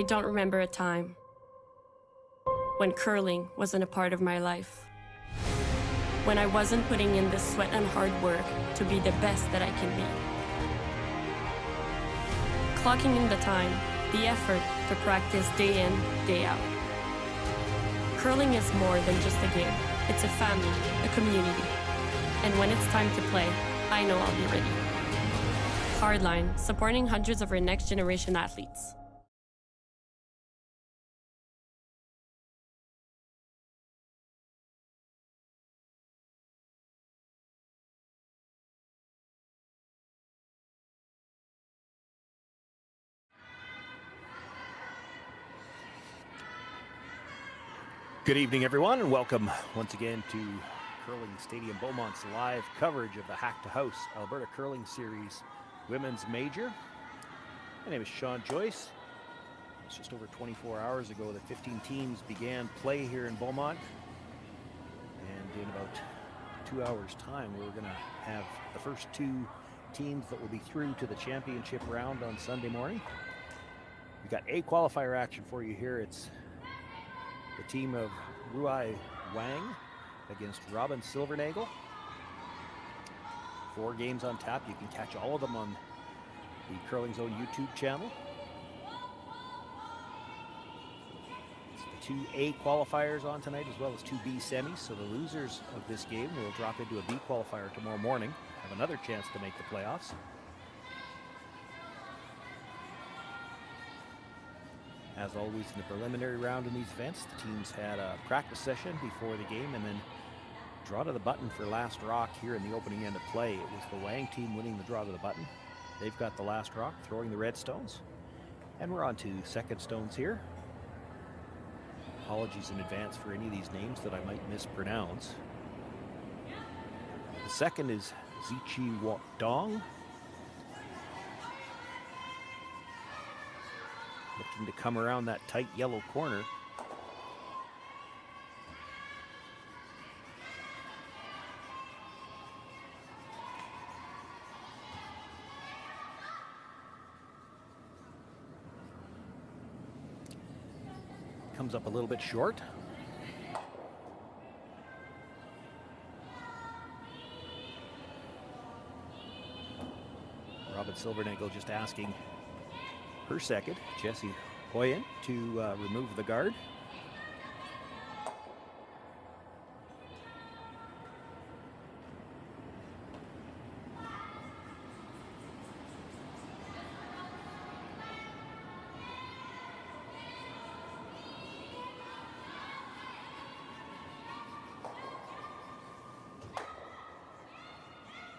I don't remember a time when curling wasn't a part of my life. When I wasn't putting in the sweat and hard work to be the best that I can be. Clocking in the time, the effort to practice day in, day out. Curling is more than just a game. It's a family, a community. And when it's time to play, I know I'll be ready. Hardline, supporting hundreds of our next generation athletes. Good evening, everyone, and welcome once again to Curling Stadium Beaumont's live coverage of the Hack2House Alberta Curling Series Women's Major. My name is Shawn, Joyce. It's just over 24 hours ago that 15 teams began play here in Beaumont. And in about 2 hours' time, we're going to have the first two teams that will be through to the championship round on Sunday morning. We've got A qualifier action for you here. It's the team of Rui Wang against Robyn Silvernagle. 4 games on tap. You can catch all of them on the Curling Zone YouTube channel. It's the 2 A qualifiers on tonight as well as 2 B semis. So the losers of this game will drop into a B qualifier tomorrow morning, have another chance to make the playoffs. As always, in the preliminary round in these events, the teams had a practice session before the game and then draw to the button for last rock here in the opening end of play. It was the Wang team winning the draw to the button. They've got the last rock, throwing the red stones. And we're on to second stones here. Apologies in advance for any of these names that I might mispronounce. The second is Zichi Dong. Looking to come around that tight yellow corner. Comes up a little bit short. Robyn Silvernagle just asking her second, Jessie Hoyen, to remove the guard.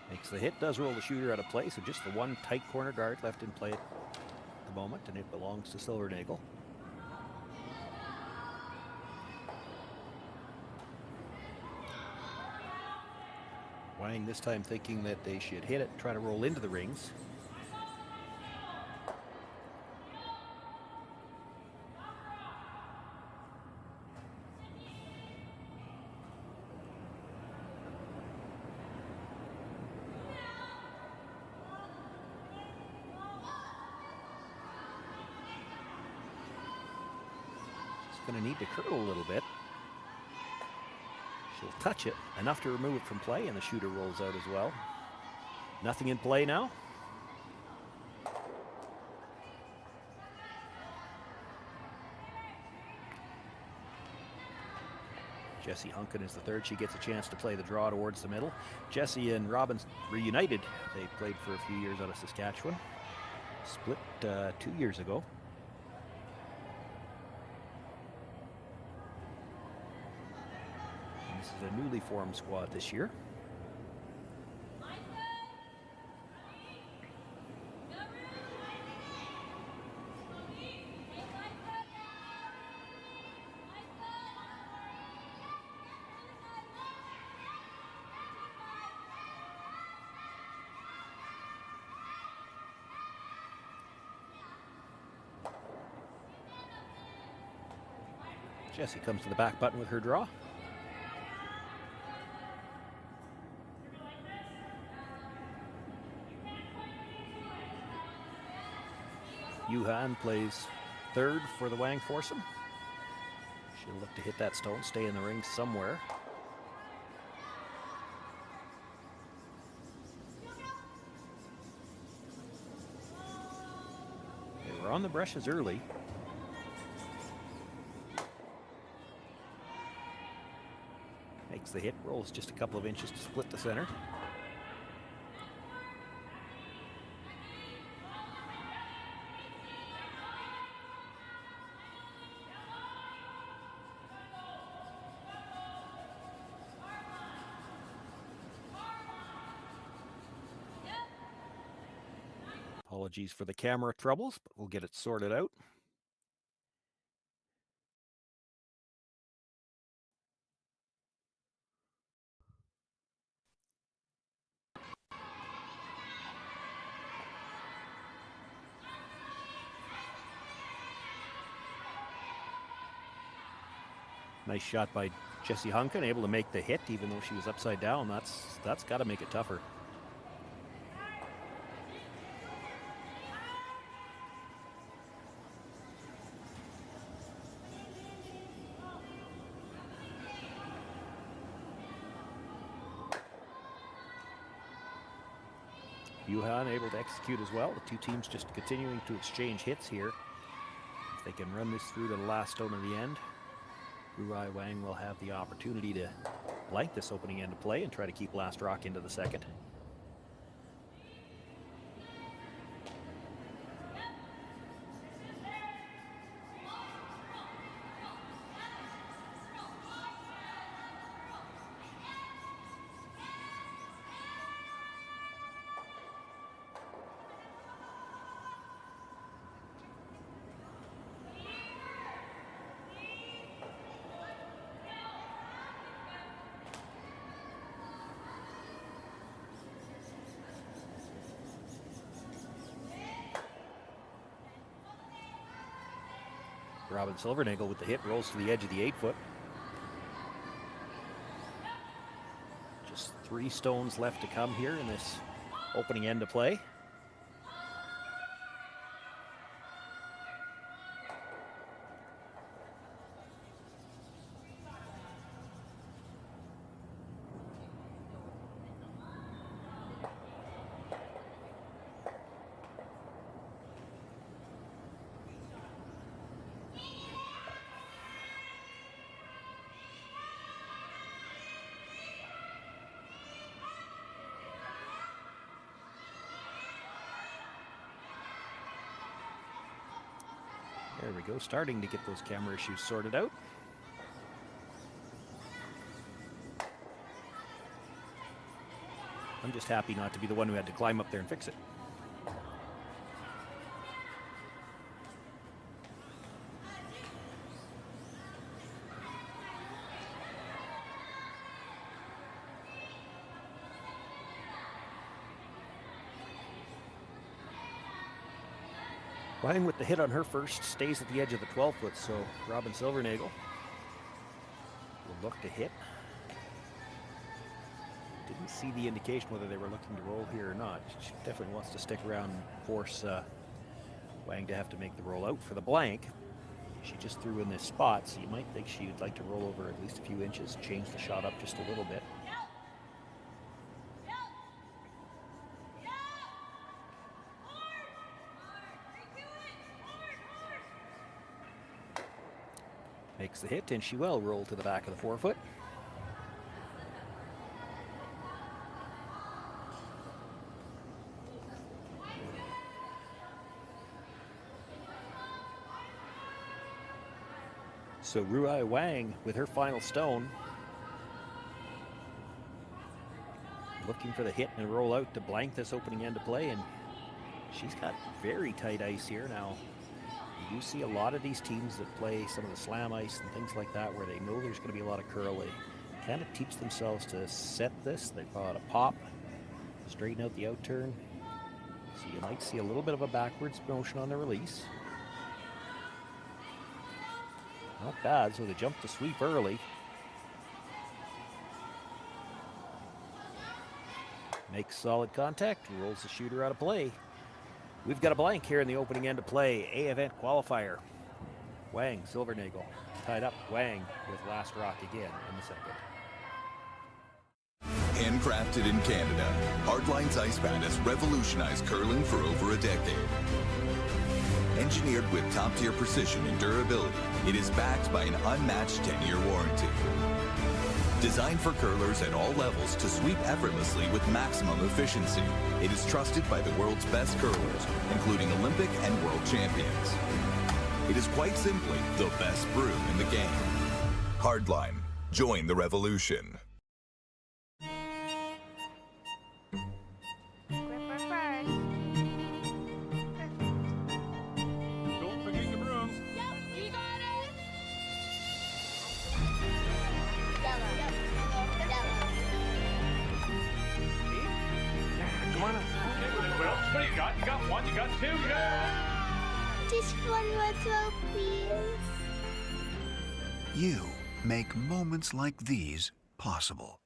Makes the hit, does roll the shooter out of play, so just the one tight corner guard left in play the moment, and it belongs to Silvernagle. Wang this time thinking that they should hit it, try to roll into the rings. Going to need to curl a little bit. She'll touch it enough to remove it from play, and the shooter rolls out as well. Nothing in play now. Jessie Hunkin is the third. She gets a chance to play the draw towards the middle. Jessie and Robyn reunited. They played for a few years out of Saskatchewan. Split 2 years ago. This is a newly formed squad this year. Jessie comes to the back button with her draw. Yuhan plays third for the Wang foursome. She'll look to hit that stone, stay in the ring somewhere. They were on the brushes early. Makes the hit, rolls just a couple of inches to split the center. Apologies for the camera troubles, but we'll get it sorted out. Nice shot by Jessie Hunkin, able to make the hit even though she was upside down. That's got to make it tougher. Beaumont able to execute as well. The two teams just continuing to exchange hits here. If they can run this through to the last stone of the end, Rui Wang will have the opportunity to blank this opening end of play and try to keep last rock into the second. Robyn Silvernagle with the hit, rolls to the edge of the 8-foot. Just 3 stones left to come here in this opening end of play. There we go, starting to get those camera issues sorted out. I'm just happy not to be the one who had to climb up there and fix it. Wang with the hit on her first stays at the edge of the 12-foot, so Robyn Silvernagle will look to hit. Didn't see the indication whether they were looking to roll here or not. She definitely wants to stick around and force Wang to have to make the roll out for the blank. She just threw in this spot, so you might think she would like to roll over at least a few inches, change the shot up just a little bit. Makes the hit, and she will roll to the back of the 4-foot. So Rui Wang with her final stone, looking for the hit and roll out to blank this opening end of play, and she's got very tight ice here now. You see a lot of these teams that play some of the slam ice and things like that where they know there's going to be a lot of curl. They kind of teach themselves to set this. They call it a pop, straighten out the out turn. So you might see a little bit of a backwards motion on the release. Not bad, so they jump the sweep early. Makes solid contact, rolls the shooter out of play. We've got a blank here in the opening end of play, A event qualifier. Wang, Silvernagle, tied up. Wang with last rock again in the second. Handcrafted in Canada, Hardline's ice pad has revolutionized curling for over a decade. Engineered with top-tier precision and durability, it is backed by an unmatched 10-year warranty. Designed for curlers at all levels to sweep effortlessly with maximum efficiency, it is trusted by the world's best curlers, including Olympic and world champions. It is quite simply the best brew in the game. Hardline. Join the revolution. Don't forget your brooms. Yep, you got it. Come on up. Okay, well, what do you got? You got one, you got two, you got... Just one more throw, please. You make moments like these possible.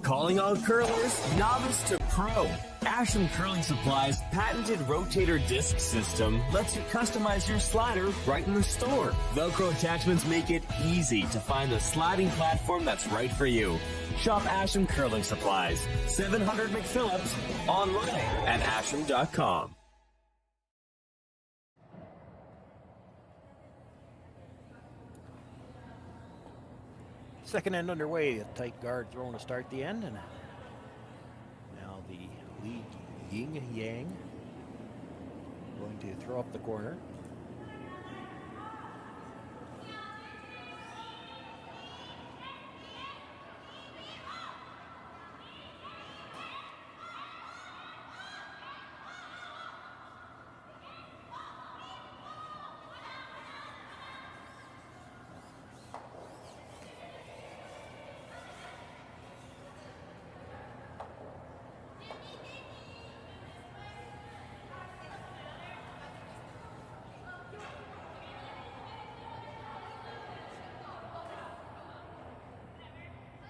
Calling all curlers, novice to pro. Asham Curling Supply's patented rotator disc system lets you customize your slider right in the store. Velcro attachments make it easy to find the sliding platform that's right for you. Shop Asham Curling Supplies, 700 McPhillips, online at asham.com. Second end underway. A tight guard throwing to start the end, and now the lead Ying Yang going to throw up the corner.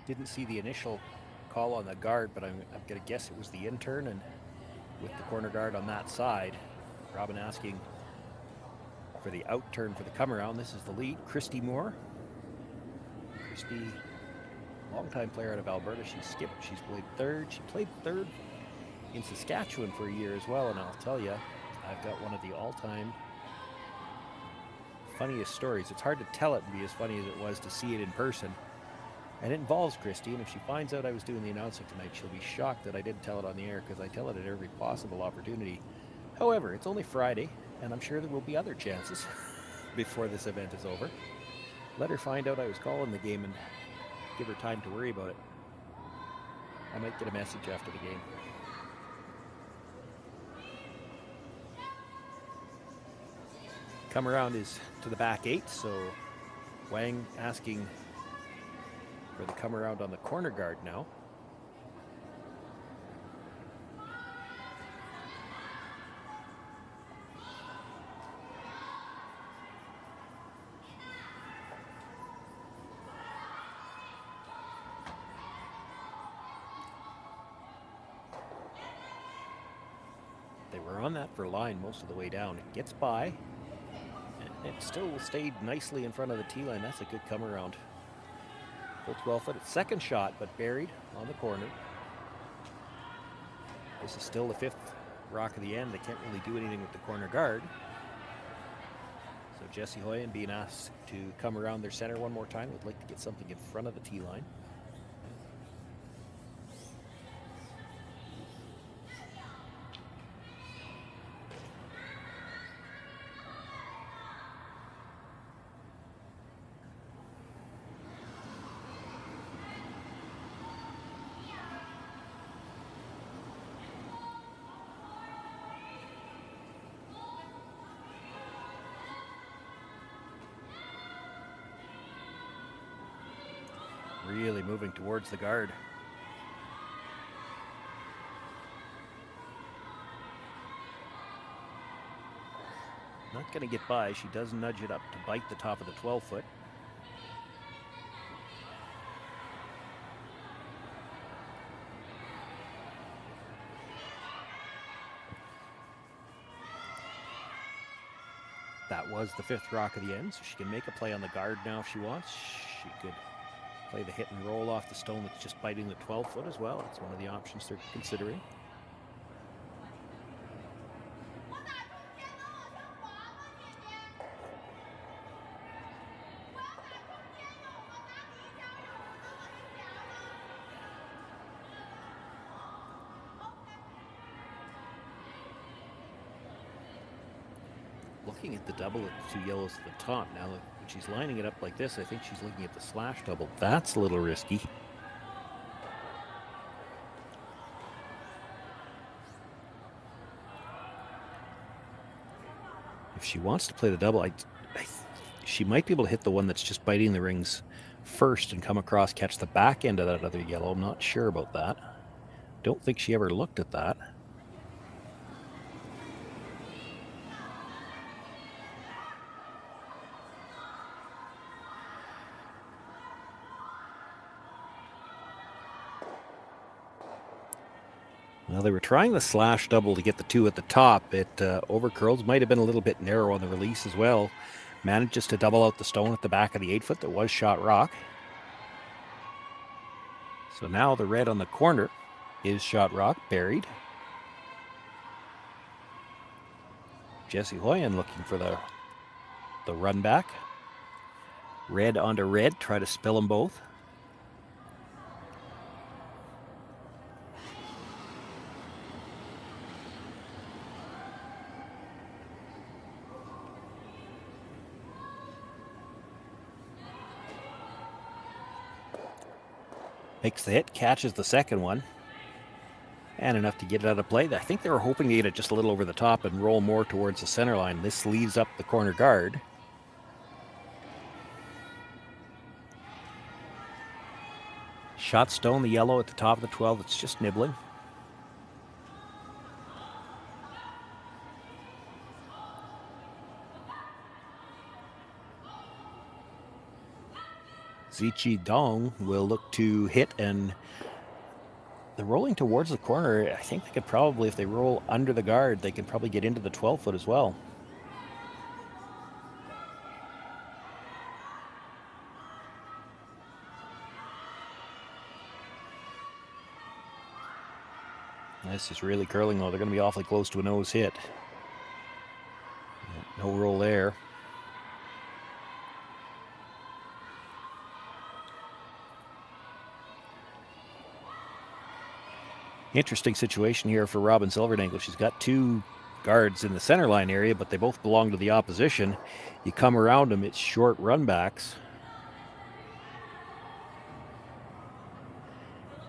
Didn't see the initial call on the guard, but I'm going to guess it was the intern, and with the corner guard on that side, Robyn asking for the out turn for the come around. This is the lead, Christy Moore. Christy, longtime player out of Alberta. She's skipped, she's played third. She played third in Saskatchewan for a year as well, and I'll tell you, I've got one of the all-time funniest stories. It's hard to tell it and be as funny as it was to see it in person. And it involves Christy, and if she finds out I was doing the announcing tonight, she'll be shocked that I didn't tell it on the air, because I tell it at every possible opportunity. However, it's only Friday, and I'm sure there will be other chances before this event is over. Let her find out I was calling the game and give her time to worry about it. I might get a message after the game. Come around is to the back eight, so Wang asking for the come around on the corner guard now. They were on that for line most of the way down. It gets by, and it still stayed nicely in front of the tee line. That's a good come around. Full 12 foot. It's second shot, but buried on the corner. This is still the fifth rock of the end. They can't really do anything with the corner guard. So Jesse Hoyen being asked to come around their center one more time. Would like to get something in front of the tee line. Really moving towards the guard. Not going to get by. She does nudge it up to bite the top of the 12 foot. That was the 5th rock of the end, so she can make a play on the guard now if she wants. She could play the hit and roll off the stone that's just biting the 12-foot as well. That's one of the options they're considering. Looking at the double at the 2 yellows at the top. Now, when she's lining it up like this, I think she's looking at the slash double. That's a little risky. If she wants to play the double, she might be able to hit the one that's just biting the rings first and come across, catch the back end of that other yellow. I'm not sure about that. Don't think she ever looked at that. Well, they were trying the slash double to get the 2 at the top. It overcurls. Might have been a little bit narrow on the release as well. Manages to double out the stone at the back of the 8-foot that was shot rock. So now the red on the corner is shot rock, buried. Jesse Hoyen looking for the run back. Red onto red, try to spill them both. Makes the hit, catches the second one. And enough to get it out of play. I think they were hoping to get it just a little over the top and roll more towards the center line. This leaves up the corner guard. Shot stone, the yellow at the top of the 12. It's just nibbling. Zichi Dong will look to hit, and they're rolling towards the corner. I think they could probably, if they roll under the guard, they can probably get into the 12-foot as well. This is really curling though. They're going to be awfully close to a nose hit. No roll there. Interesting situation here for Robyn Silvernagle. She's got 2 guards in the center line area, but they both belong to the opposition. You come around them, it's short run backs.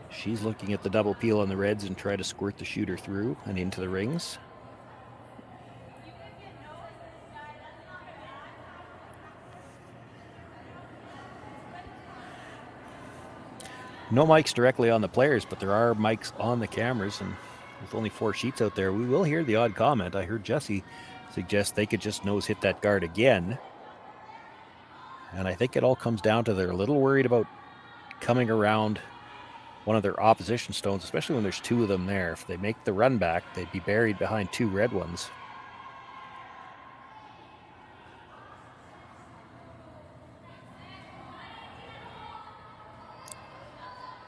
She's looking at the double peel on the reds and try to squirt the shooter through and into the rings. No mics directly on the players, but there are mics on the cameras, and with only 4 sheets out there, we will hear the odd comment. I heard Jesse suggest they could just nose hit that guard again. And I think it all comes down to they're a little worried about coming around one of their opposition stones, especially when there's 2 of them there. If they make the run back, they'd be buried behind 2 red ones.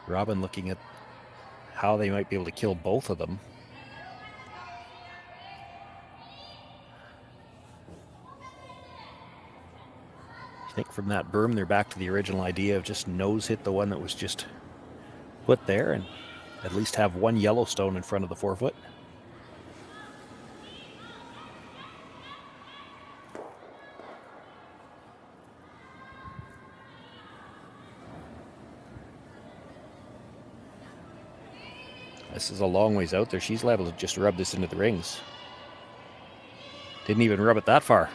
Robyn looking at how they might be able to kill both of them. I think from that berm, they're back to the original idea of just nose hit the one that was just put there and at least have 1 yellow stone in front of the 4-foot. This is a long ways out there. She's liable to just rub this into the rings. Didn't even rub it that far.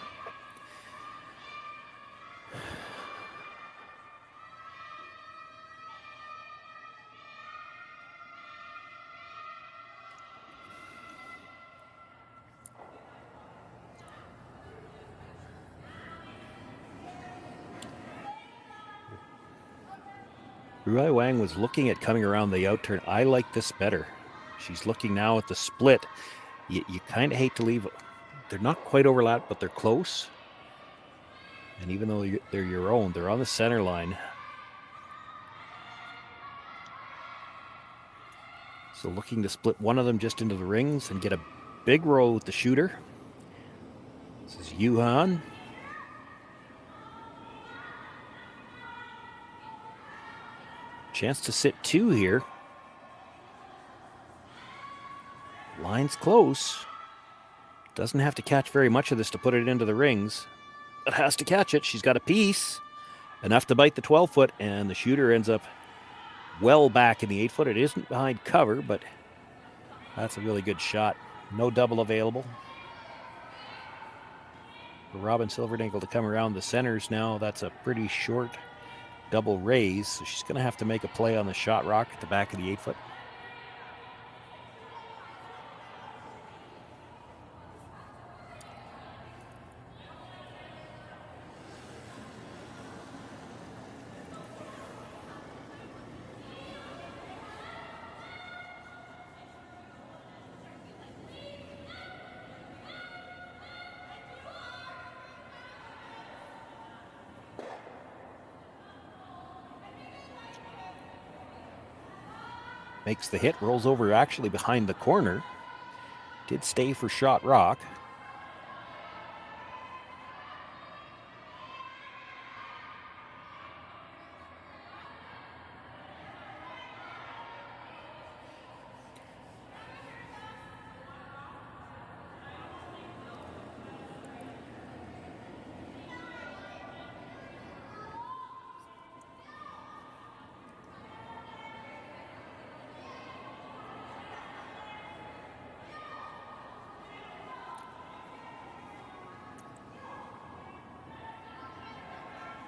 Rui Wang was looking at coming around the out turn. I like this better. She's looking now at the split. You kind of hate to leave. They're not quite overlapped, but they're close. And even though they're your own, they're on the center line. So looking to split one of them just into the rings and get a big roll with the shooter. This is Yuhan. Chance to sit two here. Line's close. Doesn't have to catch very much of this to put it into the rings. But has to catch it. She's got a piece. Enough to bite the 12-foot, and the shooter ends up well back in the 8-foot. It isn't behind cover, but that's a really good shot. No double available. For Robyn Silvernagle to come around the centers now, that's a pretty short double raise. So she's going to have to make a play on the shot rock at the back of the 8-foot. Makes the hit, rolls over actually behind the corner. Did stay for shot rock.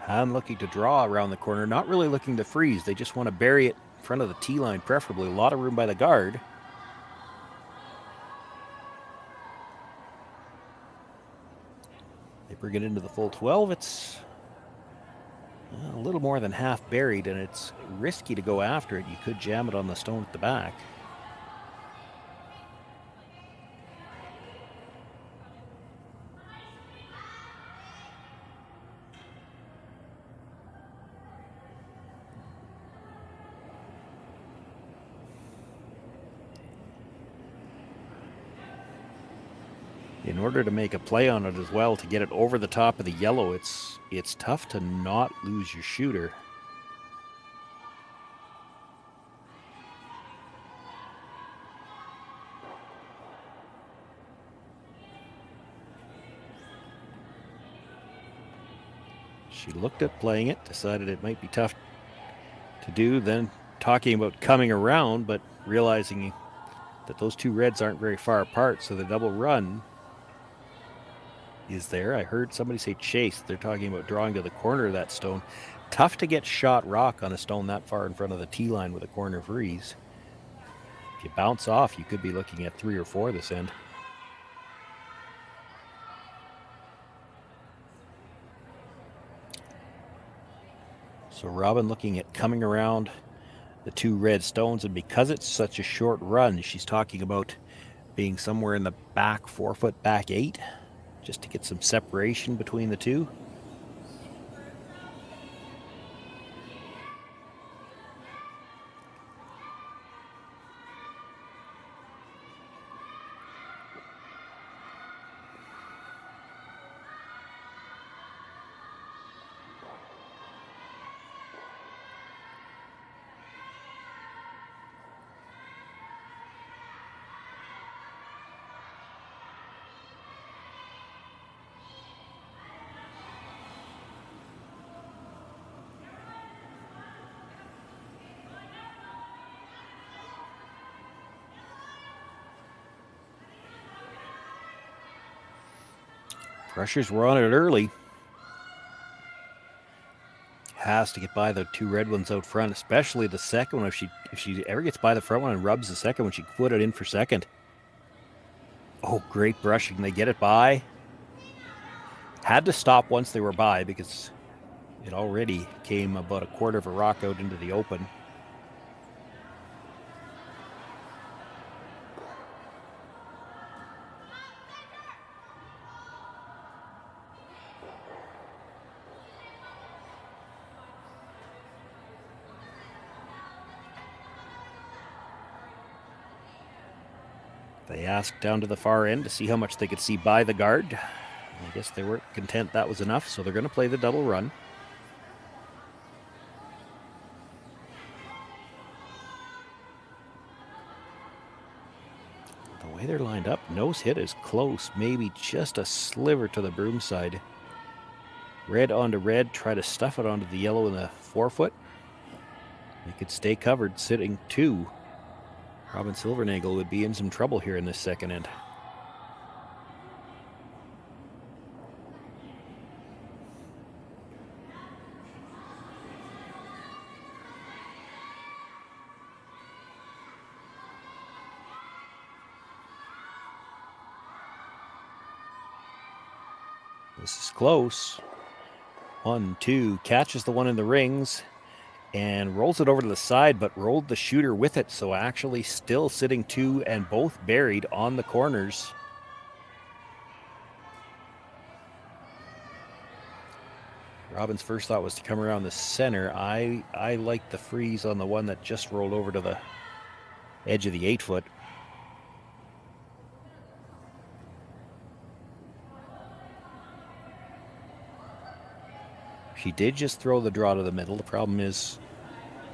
I'm looking to draw around the corner, not really looking to freeze. They just want to bury it in front of the tee line, preferably. A lot of room by the guard. They bring it into the full 12. It's a little more than half buried, and it's risky to go after it. You could jam it on the stone at the back. In order to make a play on it as well, to get it over the top of the yellow, it's tough to not lose your shooter. She looked at playing it, decided it might be tough to do, then talking about coming around, but realizing that those two reds aren't very far apart, so the double run is there. I heard somebody say chase. They're talking about drawing to the corner of that stone. Tough to get shot rock on a stone that far in front of the tee line with a corner freeze. If you bounce off, you could be looking at 3 or 4 this end. So Robyn looking at coming around the two red stones, and because it's such a short run, she's talking about being somewhere in the back 4-foot, back 8, just to get some separation between the two. Pressures were on it early. Has to get by the two red ones out front, especially the second one. If she ever gets by the front one and rubs the second one, she can put it in for second. Oh, great brushing. They get it by. Had to stop once they were by because it already came about a quarter of a rock out into the open. They asked down to the far end to see how much they could see by the guard. I guess they weren't content that was enough, so they're going to play the double run. The way they're lined up, nose hit is close, maybe just a sliver to the broom side. Red onto red, try to stuff it onto the yellow in the forefoot. They could stay covered, sitting 2. Robyn Silvernagle would be in some trouble here in this second end. This is close. 1, 2, catches the one in the rings and rolls it over to the side, but rolled the shooter with it, so actually still sitting 2 and both buried on the corners. Robyn's first thought was to come around the center. I like the freeze on the one that just rolled over to the edge of the 8-foot. She did just throw the draw to the middle. The problem is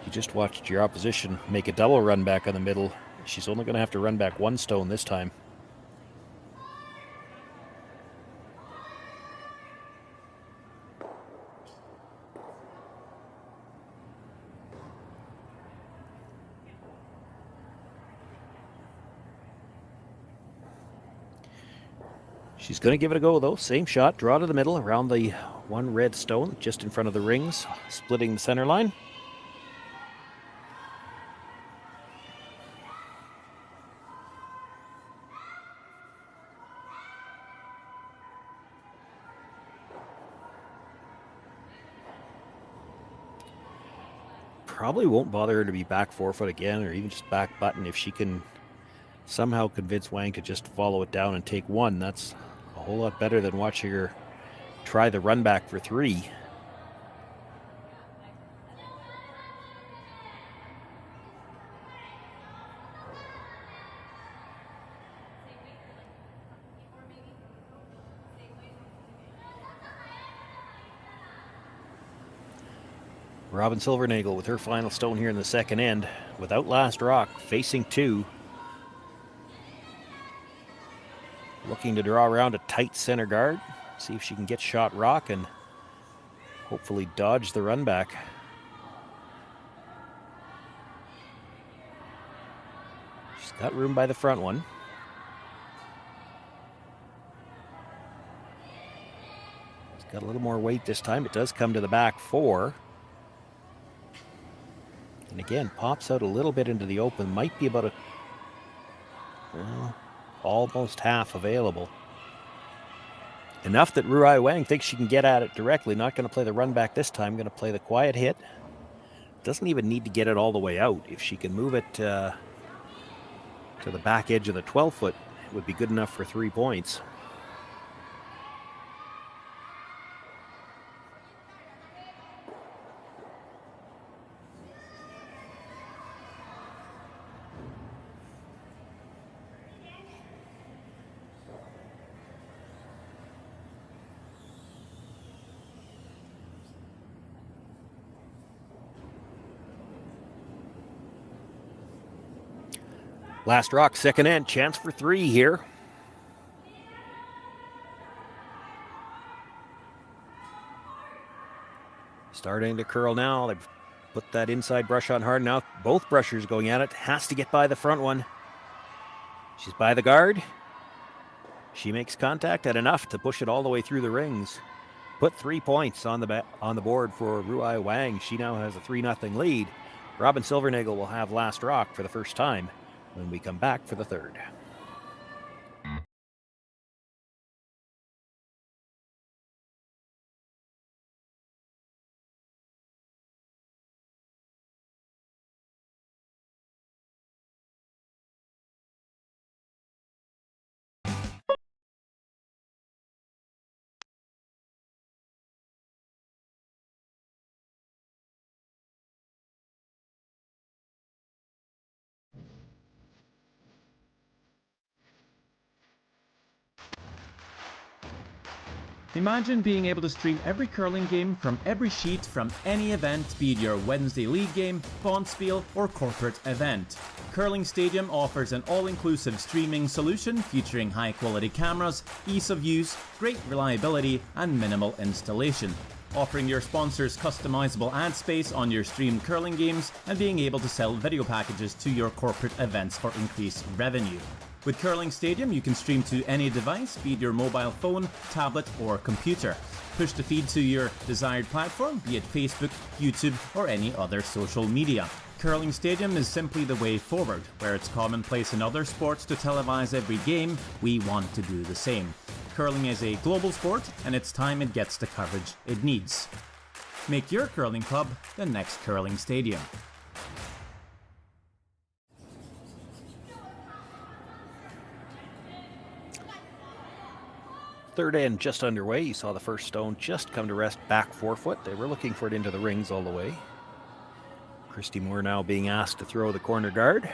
you just watched your opposition make a double run back on the middle. She's only going to have to run back 1 stone this time. She's going to give it a go, though. Same shot, draw to the middle, around the 1 red stone, just in front of the rings, splitting the center line. Probably won't bother her to be back 4-foot again, or even just back button. If she can somehow convince Wang to just follow it down and take 1, that's a whole lot better than watching her try the run back for 3. Robyn Silvernagle with her final stone here in the second end, without last rock, facing 2. Looking to draw around a tight center guard, see if she can get shot rock and hopefully dodge the run back. She's got room by the front one. It's got a little more weight this time. It does come to the back 4. And again, pops out a little bit into the open. Might be about almost half available. Enough that Rui Wang thinks she can get at it directly. Not going to play the run back this time. Going to play the quiet hit. Doesn't even need to get it all the way out. If she can move it to the back edge of the 12-foot, it would be good enough for 3 points. Last rock, second end, chance for 3 here. Starting to curl now. They've put that inside brush on hard. Now both brushers going at it. Has to get by the front one. She's by the guard. She makes contact at enough to push it all the way through the rings. Put 3 points on the board for Rui Wang. She now has a 3-0 lead. Robyn Silvernagle will have last rock for the first time when we come back for the third. Imagine being able to stream every curling game from every sheet from any event, be it your Wednesday league game, bonspiel, or corporate event. Curling Stadium offers an all-inclusive streaming solution featuring high-quality cameras, ease of use, great reliability, and minimal installation. Offering your sponsors customizable ad space on your streamed curling games and being able to sell video packages to your corporate events for increased revenue. With Curling Stadium, you can stream to any device, be it your mobile phone, tablet, or computer. Push the feed to your desired platform, be it Facebook, YouTube, or any other social media. Curling Stadium is simply the way forward. Where it's commonplace in other sports to televise every game, we want to do the same. Curling is a global sport, and it's time it gets the coverage it needs. Make your curling club the next Curling Stadium. Third end just underway. You saw the first stone just come to rest back forefoot. They were looking for it into the rings all the way. Christy Moore now being asked to throw the corner guard.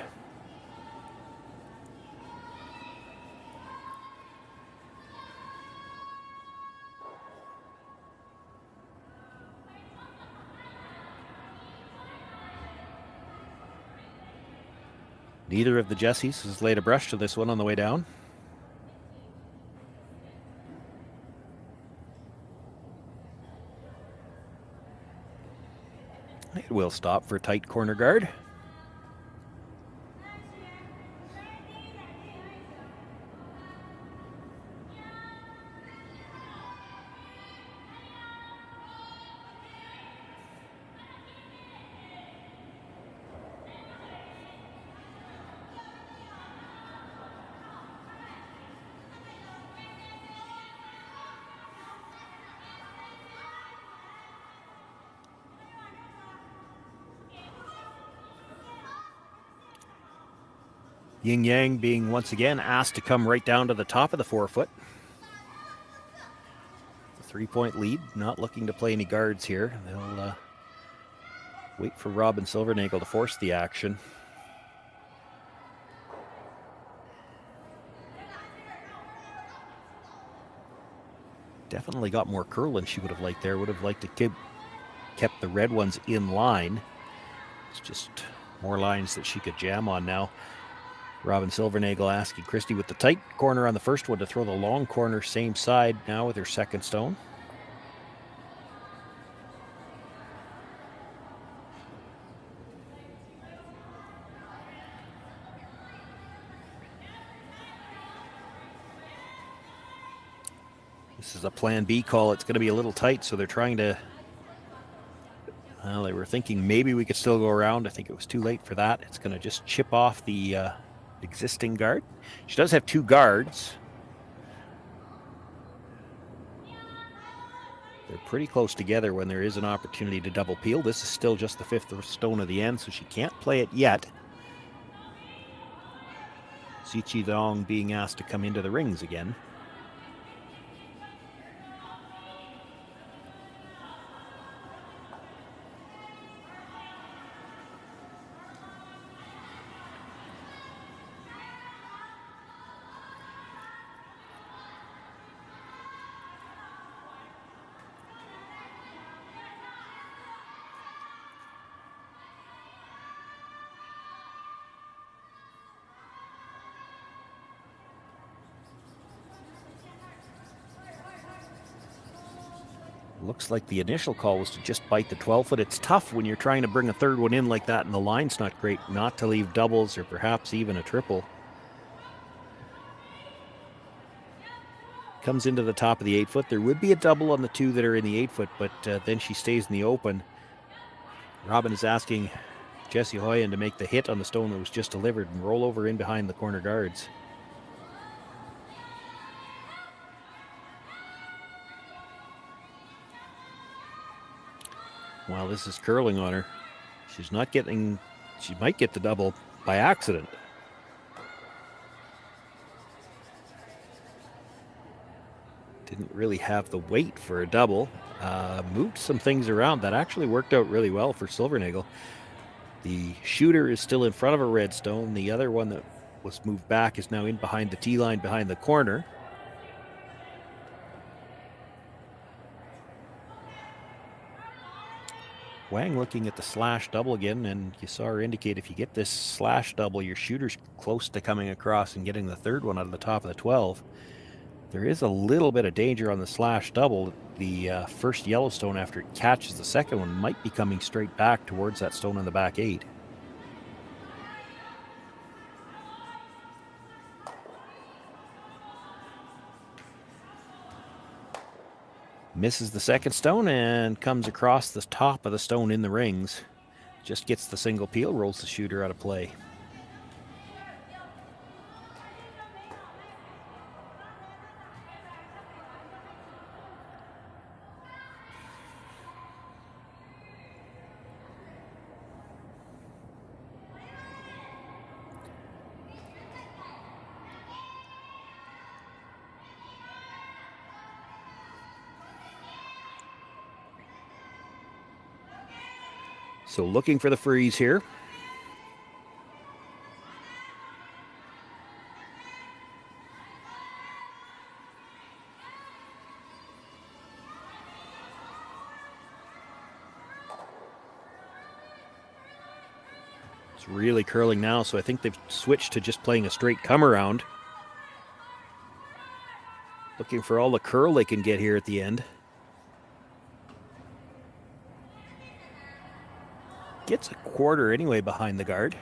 Neither of the Jessies has laid a brush to this one on the way down. It will stop for a tight corner guard. Yin Yang being once again asked to come right down to the top of the forefoot. The 3-point lead, not looking to play any guards here. They'll wait for Robyn Silvernagle to force the action. Definitely got more curl than she would have liked there. Would have liked to kept the red ones in line. It's just more lines that she could jam on now. Robyn Silvernagle asking Christy with the tight corner on the first one to throw the long corner same side now with her second stone. This is a plan B call. It's going to be a little tight, so they're trying to... Well, they were thinking maybe we could still go around. I think it was too late for that. It's going to just chip off the existing guard. She does have two guards. They're pretty close together when there is an opportunity to double peel. This is still just the fifth stone of the end, so she can't play it yet. Zichi Dong being asked to come into the rings again. Looks like the initial call was to just bite the 12-foot. It's tough when you're trying to bring a third one in like that and the line's not great, not to leave doubles or perhaps even a triple. Comes into the top of the 8-foot. There would be a double on the two that are in the 8-foot, but then she stays in the open. Robyn is asking Jessie Hoyen to make the hit on the stone that was just delivered and roll over in behind the corner guards. While this is curling on her, she's not getting, she might get the double by accident. Didn't really have the weight for a double. Moved some things around. That actually worked out really well for Silvernagle. The shooter is still in front of a red stone. The other one that was moved back is now in behind the tee line behind the corner. Wang looking at the slash double again, and you saw her indicate if you get this slash double, your shooter's close to coming across and getting the third one out of the top of the 12. There is a little bit of danger on the slash double. The first yellow stone, after it catches the second one, might be coming straight back towards that stone in the back 8. Misses the second stone and comes across the top of the stone in the rings. Just gets the single peel, rolls the shooter out of play. So looking for the freeze here. It's really curling now, so I think they've switched to just playing a straight come around. Looking for all the curl they can get here at the end. Gets a quarter anyway behind the guard.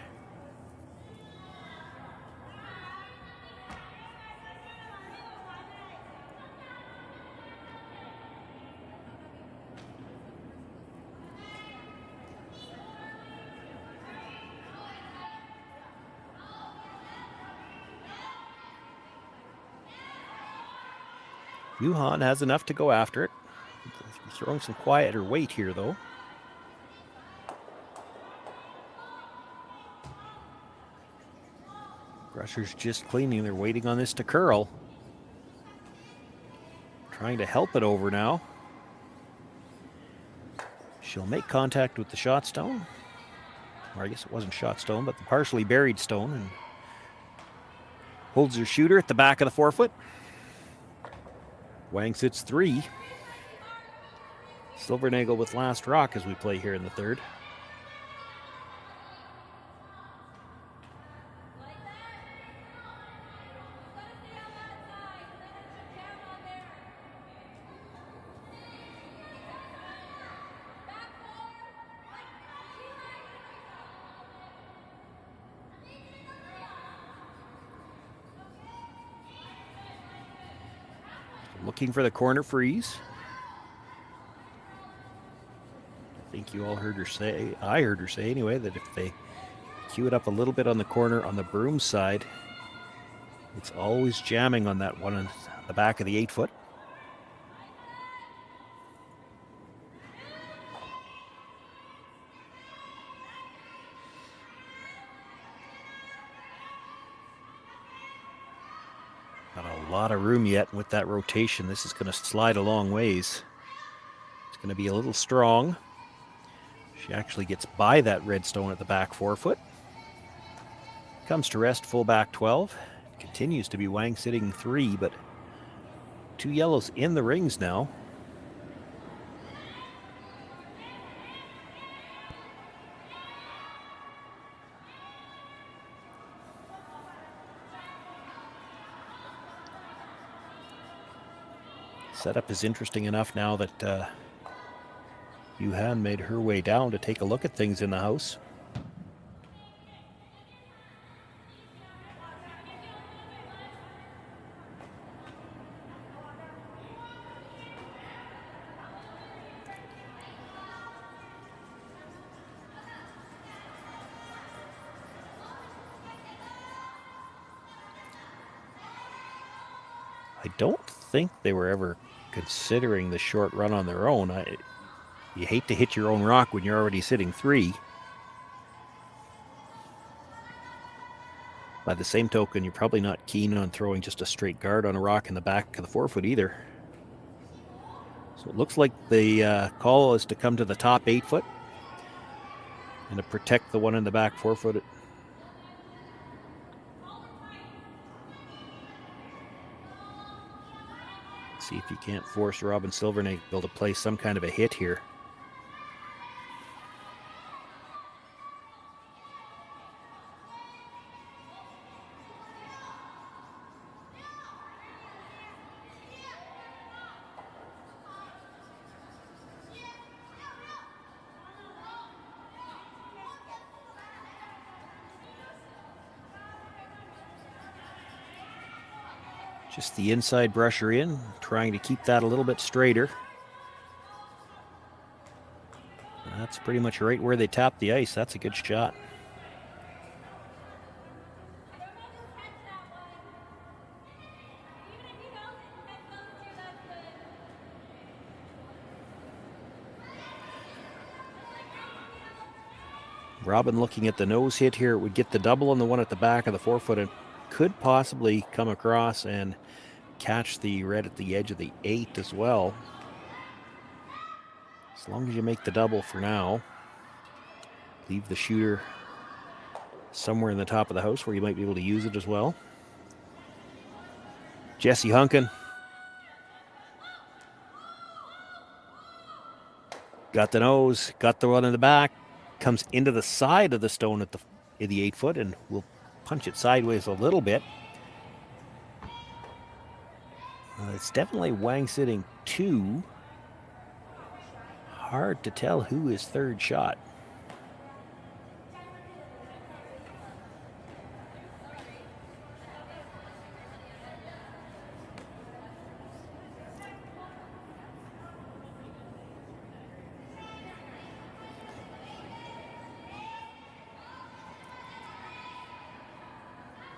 Beaumont has enough to go after it. He's throwing some quieter weight here, though. Brusher's just cleaning. They're waiting on this to curl. Trying to help it over now. She'll make contact with the shot stone. Or I guess it wasn't shot stone, but the partially buried stone. And holds her shooter at the back of the forefoot. Wang sits 3. Silvernagle with last rock as we play here in the third. Looking for the corner freeze. I think you all heard her say, I heard her say anyway, that if they cue it up a little bit on the corner on the broom side, it's always jamming on that one on the back of the 8-foot. A lot of room yet with that rotation. This is going to slide a long ways. It's going to be a little strong. She actually gets by that red stone at the back forefoot. Comes to rest full back 12. Continues to be Wang sitting 3, but 2 yellows in the rings now. Setup is interesting enough now that Yuhan made her way down to take a look at things in the house. I don't think they were ever considering the short run on their own. You hate to hit your own rock when you're already sitting 3. By the same token, you're probably not keen on throwing just a straight guard on a rock in the back of the forefoot either. So it looks like the call is to come to the top 8-foot and to protect the one in the back forefoot. See if you can't force Robyn Silvernagle to play some kind of a hit here. Just the inside brusher in, trying to keep that a little bit straighter. That's pretty much right where they tap the ice. That's a good shot. Robyn looking at the nose hit here. It would get the double on the one at the back of the forefoot and could possibly come across and catch the red at the edge of the 8 as well. As long as you make the double for now, leave the shooter somewhere in the top of the house where you might be able to use it as well. Jesse Hunkin got the nose, got the one in the back, comes into the side of the stone at the 8 foot and will punch it sideways a little bit. It's definitely Wang sitting 2. Hard to tell who is third shot.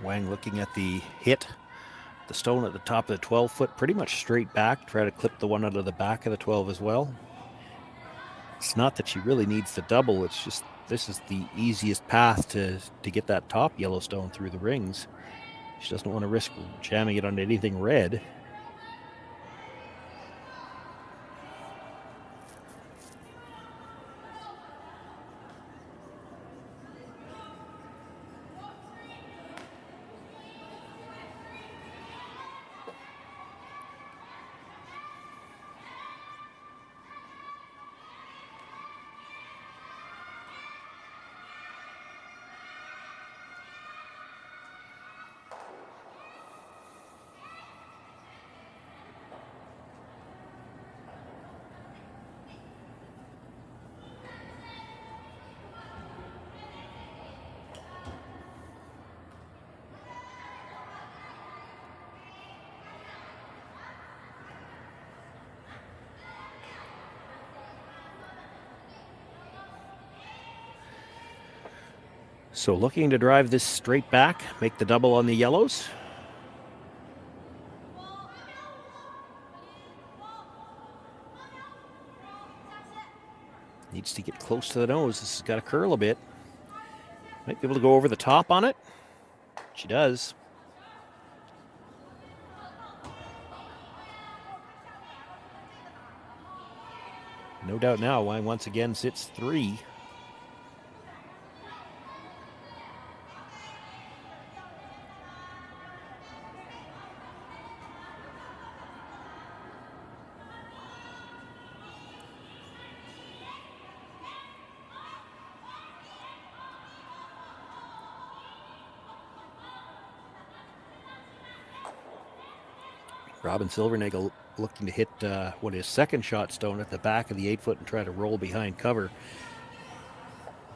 Wang looking at the hit. The stone at the top of the 12 foot, pretty much straight back. Try to clip the one out of the back of the 12 as well. It's not that she really needs the double. It's just this is the easiest path to get that top yellow stone through the rings. She doesn't want to risk jamming it onto anything red. So looking to drive this straight back, make the double on the yellows. Needs to get close to the nose. This has got to curl a bit. Might be able to go over the top on it. She does. No doubt now, Wang once again sits 3. Robyn Silvernagle looking to hit what is second shot stone at the back of the 8 foot and try to roll behind cover.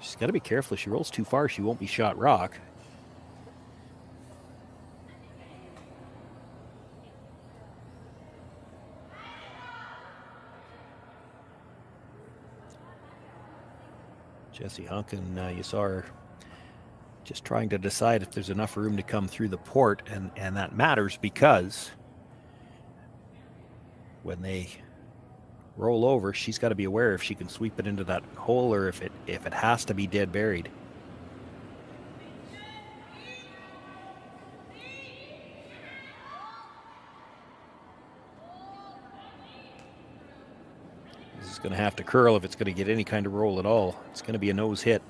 She's got to be careful. If she rolls too far, she won't be shot rock. Jesse Hunkin, you saw her just trying to decide if there's enough room to come through the port, and that matters because when they roll over, she's got to be aware if she can sweep it into that hole or if it has to be dead buried. This is going to have to curl if it's going to get any kind of roll at all. It's going to be a nose hit.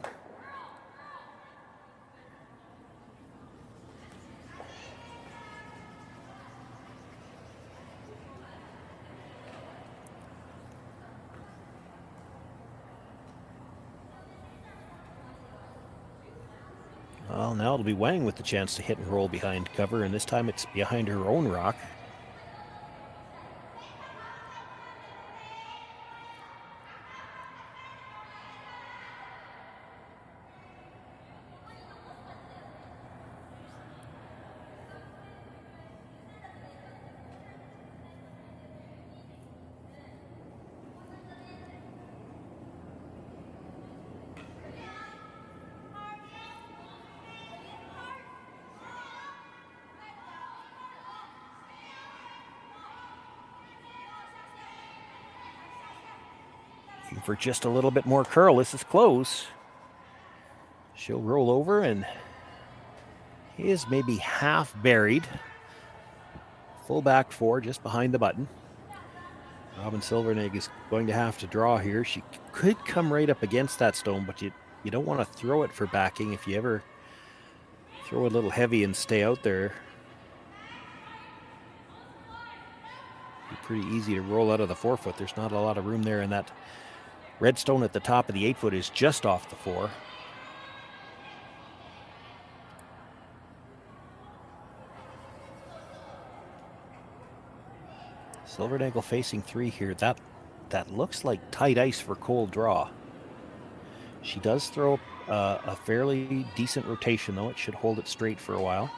Well, now it'll be Wang with the chance to hit and roll behind cover, and this time it's behind her own rock. for just a little bit more curl. This is close. She'll roll over and is maybe half buried. Full back four just behind the button. Robyn Silvernagle is going to have to draw here. She could come right up against that stone, but you don't want to throw it for backing. If you ever throw a little heavy and stay out there, it'd be pretty easy to roll out of the 4-foot. There's not a lot of room there, and that red stone at the top of the 8-foot is just off the 4. Silvernagle facing 3 here. That looks like tight ice for cold draw. She does throw a fairly decent rotation, though. It should hold it straight for a while.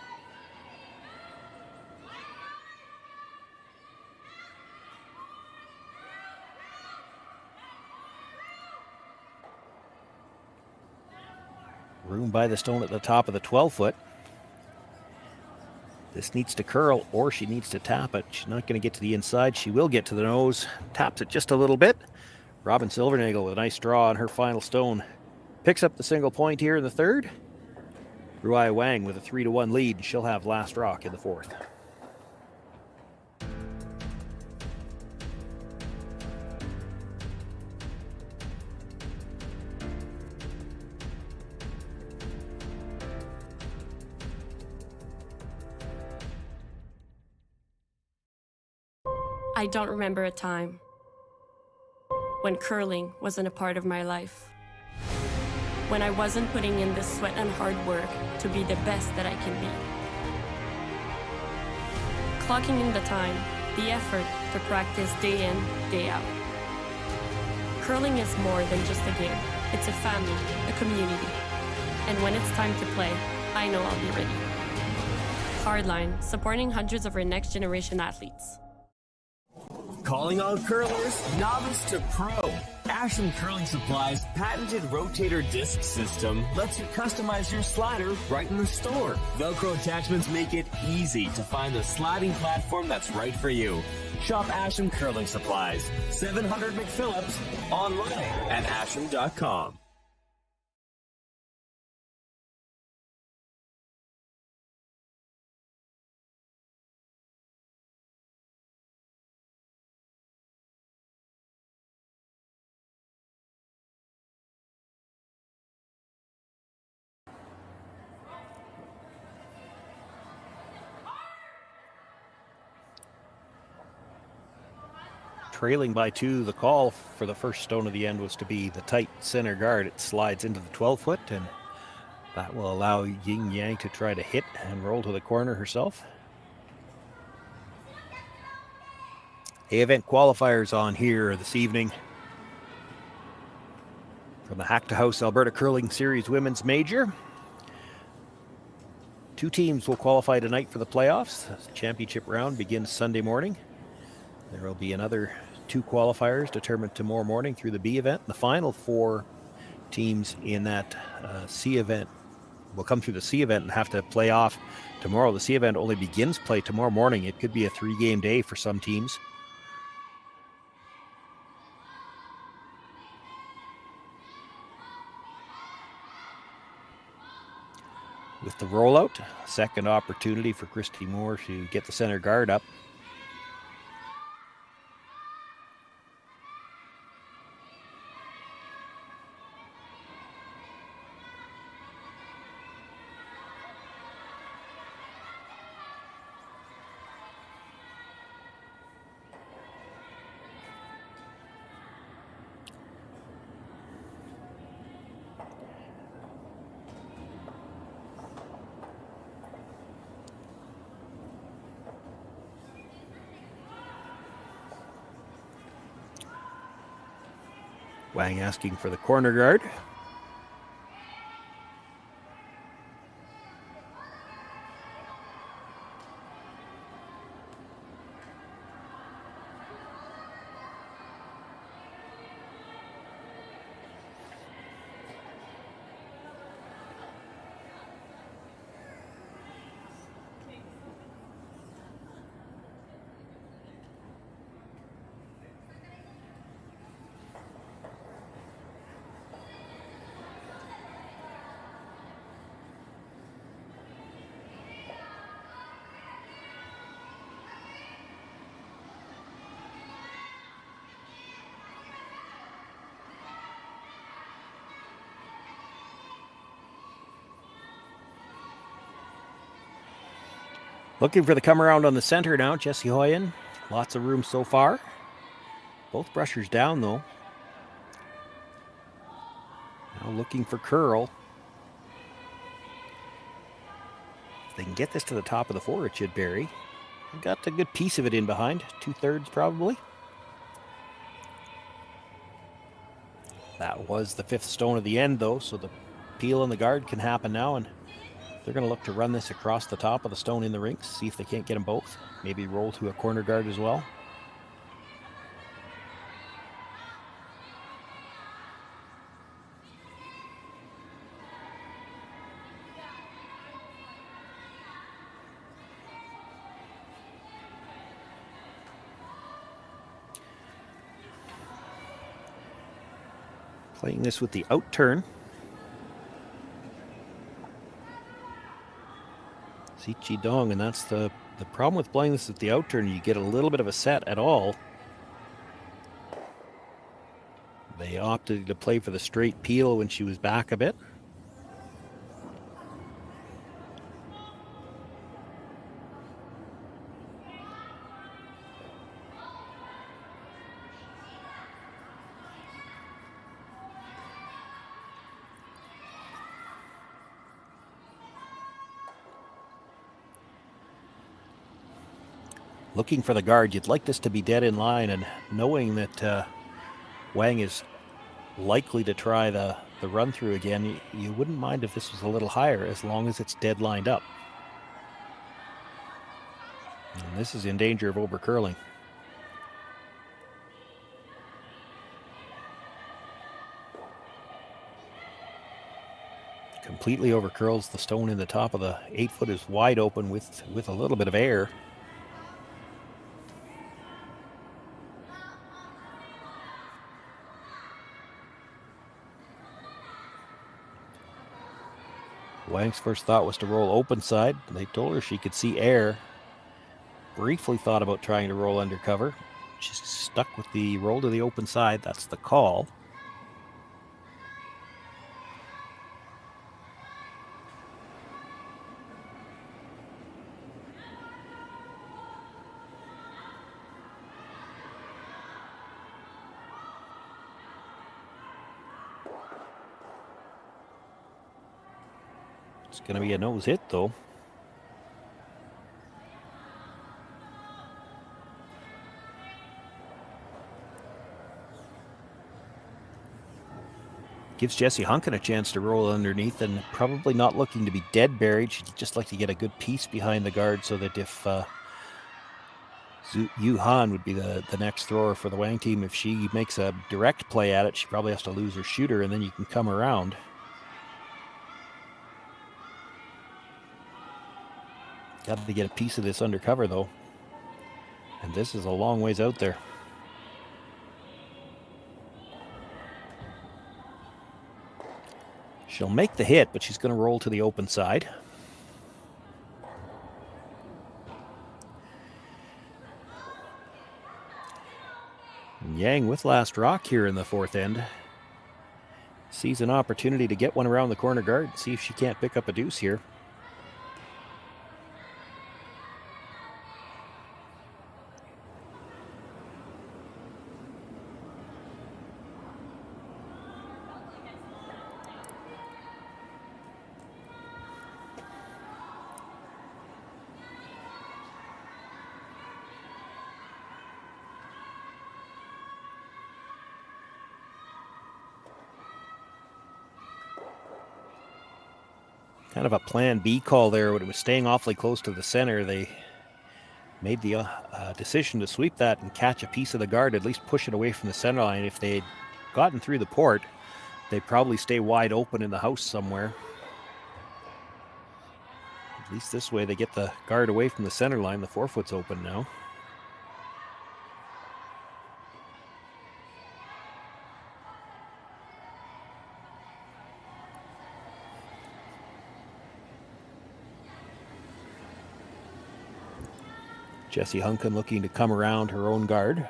Room by the stone at the top of the 12-foot. This needs to curl, or she needs to tap it. She's not going to get to the inside. She will get to the nose. Taps it just a little bit. Robyn Silvernagle with a nice draw on her final stone. Picks up the single point here in the 3rd. Rui Wang with a 3-1 lead. She'll have last rock in the 4th. I don't remember a time when curling wasn't a part of my life. When I wasn't putting in the sweat and hard work to be the best that I can be. Clocking in the time, the effort to practice day in, day out. Curling is more than just a game. It's a family, a community. And when it's time to play, I know I'll be ready. Hardline, supporting hundreds of our next generation athletes. Calling all curlers, novice to pro. Asham Curling Supply's patented rotator disc system lets you customize your slider right in the store. Velcro attachments make it easy to find the sliding platform that's right for you. Shop Asham Curling Supplies, 700 McPhillips, online at asham.com. Trailing by 2, the call for the first stone of the end was to be the tight center guard. It slides into the 12-foot, and that will allow Ying Yang to try to hit and roll to the corner herself. A-event qualifiers on here this evening from the Hack2House Alberta Curling Series Women's Major. 2 teams will qualify tonight for the playoffs. The championship round begins Sunday morning. There will be another 2 qualifiers determined tomorrow morning through the B event. The final 4 teams in that C event will come through the C event and have to play off tomorrow. The C event only begins play tomorrow morning. It could be a 3-game day for some teams. With the rollout, second opportunity for Christy Moore to get the center guard up. Wang asking for the corner guard. Looking for the come around on the center now, Jesse Hoyen. Lots of room so far. Both brushers down though. Now looking for curl. If they can get this to the top of the 4, it should bury. Got a good piece of it in behind, 2/3 probably. That was the 5th stone of the end though, so the peel on the guard can happen now, and they're going to look to run this across the top of the stone in the rinks, see if they can't get them both. Maybe roll to a corner guard as well. Playing this with the out turn. Zichi Dong, and that's the problem with playing this with the out turn. You get a little bit of a set at all. They opted to play for the straight peel when she was back a bit. Looking for the guard, you'd like this to be dead in line, and knowing that Wang is likely to try the run through again, you wouldn't mind if this was a little higher as long as it's dead lined up. And this is in danger of over curling. Completely over curls. The stone in the top of the 8-foot is wide open with a little bit of air. Wang's first thought was to roll open side. They told her she could see air. Briefly thought about trying to roll undercover. She's stuck with the roll to the open side. That's the call. It's going to be a nose hit, though. Gives Jessie Hunkin a chance to roll underneath, and probably not looking to be dead buried. She'd just like to get a good piece behind the guard so that if Yu Han would be the next thrower for the Wang team, if she makes a direct play at it, she probably has to lose her shooter, and then you can come around. Got to get a piece of this undercover, though. And this is a long ways out there. She'll make the hit, but she's going to roll to the open side. And Yang with last rock here in the 4th end. Sees an opportunity to get one around the corner guard, see if she can't pick up a deuce here. Kind of a plan B call there, but it was staying awfully close to the center. They made the decision to sweep that and catch a piece of the guard, at least push it away from the center line. If they had gotten through the port, they'd probably stay wide open in the house somewhere. At least this way they get the guard away from the center line. The 4-foot's open now. Jessie Hunkin looking to come around her own guard.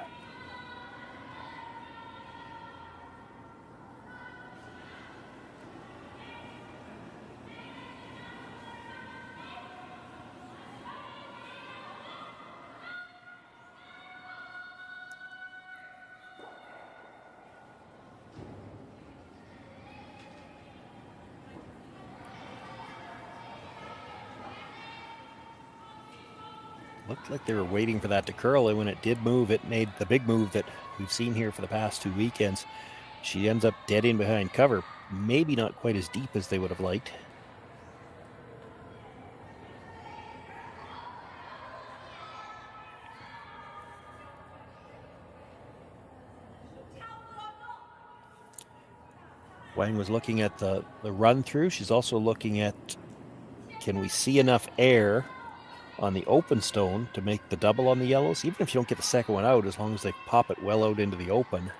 Looked like they were waiting for that to curl, and when it did move, it made the big move that we've seen here for the past 2 weekends. She ends up dead in behind cover. Maybe not quite as deep as they would have liked. Wang was looking at the run through. She's also looking at, can we see enough air on the open stone to make the double on the yellows? Even if you don't get the second one out, as long as they pop it well out into the open.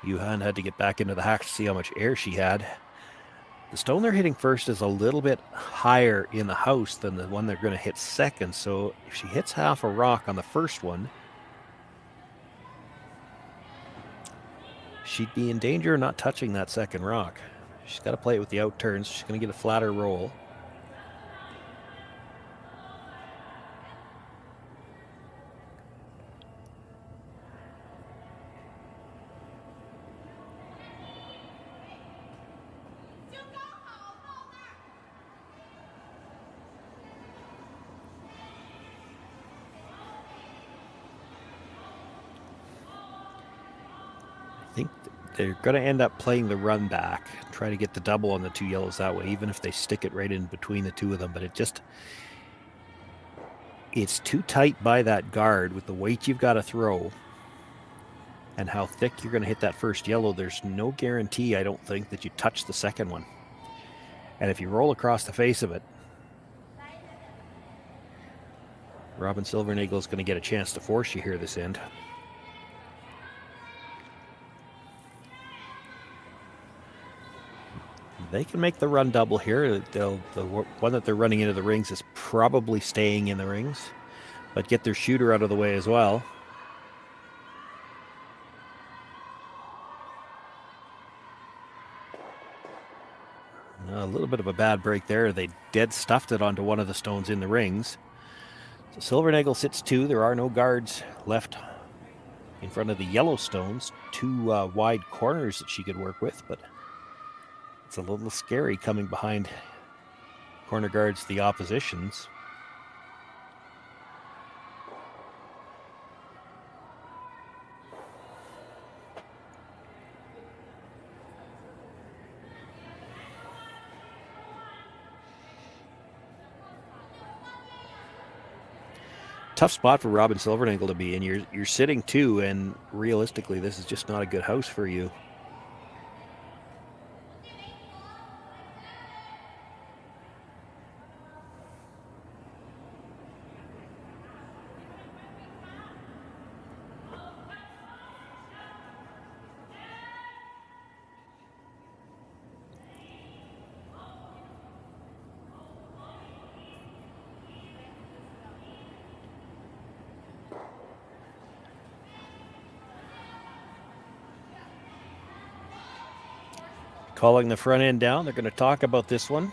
Yuhan had to get back into the hack to see how much air she had. The stone they're hitting first is a little bit higher in the house than the one they're going to hit second, so if she hits half a rock on the first one, she'd be in danger of not touching that second rock. She's got to play it with the out turns. She's going to get a flatter roll. I think they're going to end up playing the run back, try to get the double on the two yellows that way, even if they stick it right in between the two of them. But it's too tight by that guard with the weight you've got to throw and how thick you're going to hit that first yellow. There's no guarantee, I don't think, that you touch the second one. And if you roll across the face of it, Robyn Silvernagle is going to get a chance to force you here this end. They can make the run double here. The one that they're running into the rings is probably staying in the rings, but get their shooter out of the way as well. A little bit of a bad break there. They dead stuffed it onto one of the stones in the rings. So Silvernagle sits 2. There are no guards left in front of the yellow stones. 2 wide corners that she could work with, but it's a little scary coming behind corner guards, the oppositions. Tough spot for Robyn Silvernagle to be in. You're sitting 2, and realistically, this is just not a good house for you. Calling the front end down. They're going to talk about this one.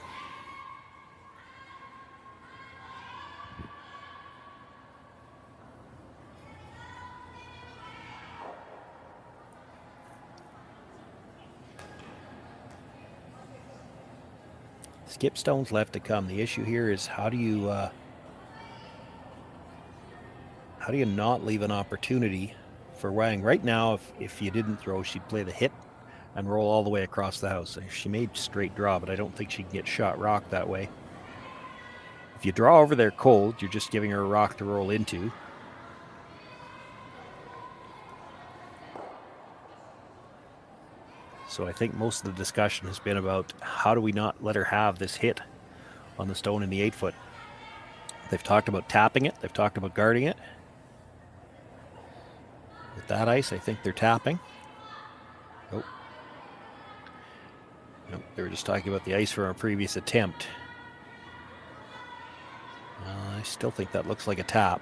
Skip stones left to come. The issue here is how do you not leave an opportunity for Wang? Right now, if you didn't throw, she'd play the hit and roll all the way across the house. She made straight draw, but I don't think she can get shot rock that way. If you draw over there cold, you're just giving her a rock to roll into. So I think most of the discussion has been about how do we not let her have this hit on the stone in the 8-foot. They've talked about tapping it. They've talked about guarding it. With that ice, I think they're tapping. Oh. Nope, they were just talking about the ice from a previous attempt. I still think that looks like a tap.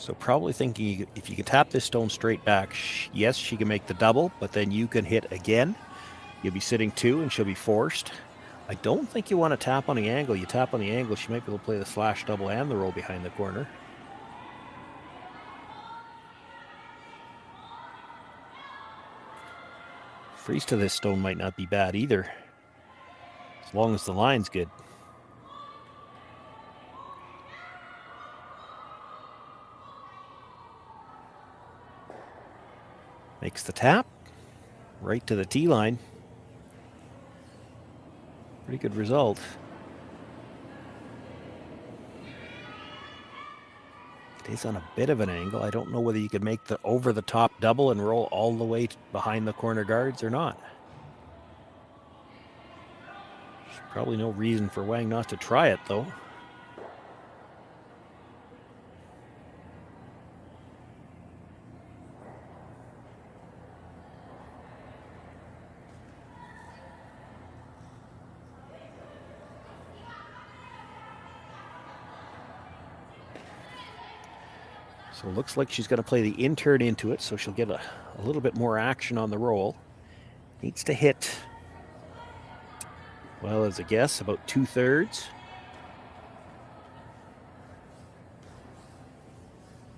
So probably thinking if you can tap this stone straight back, yes, she can make the double, but then you can hit again. You'll be sitting 2 and she'll be forced. I don't think you want to tap on the angle. You tap on the angle, she might be able to play the slash double and the roll behind the corner. Freeze to this stone might not be bad either, as long as the line's good. Makes the tap right to the tee line. Pretty good result. It is on a bit of an angle. I don't know whether you could make the over the top double and roll all the way behind the corner guards or not. There's probably no reason for Wang not to try it though. So it looks like she's going to play the in-turn into it, so she'll get a little bit more action on the roll. Needs to hit, well, as a guess, about 2/3.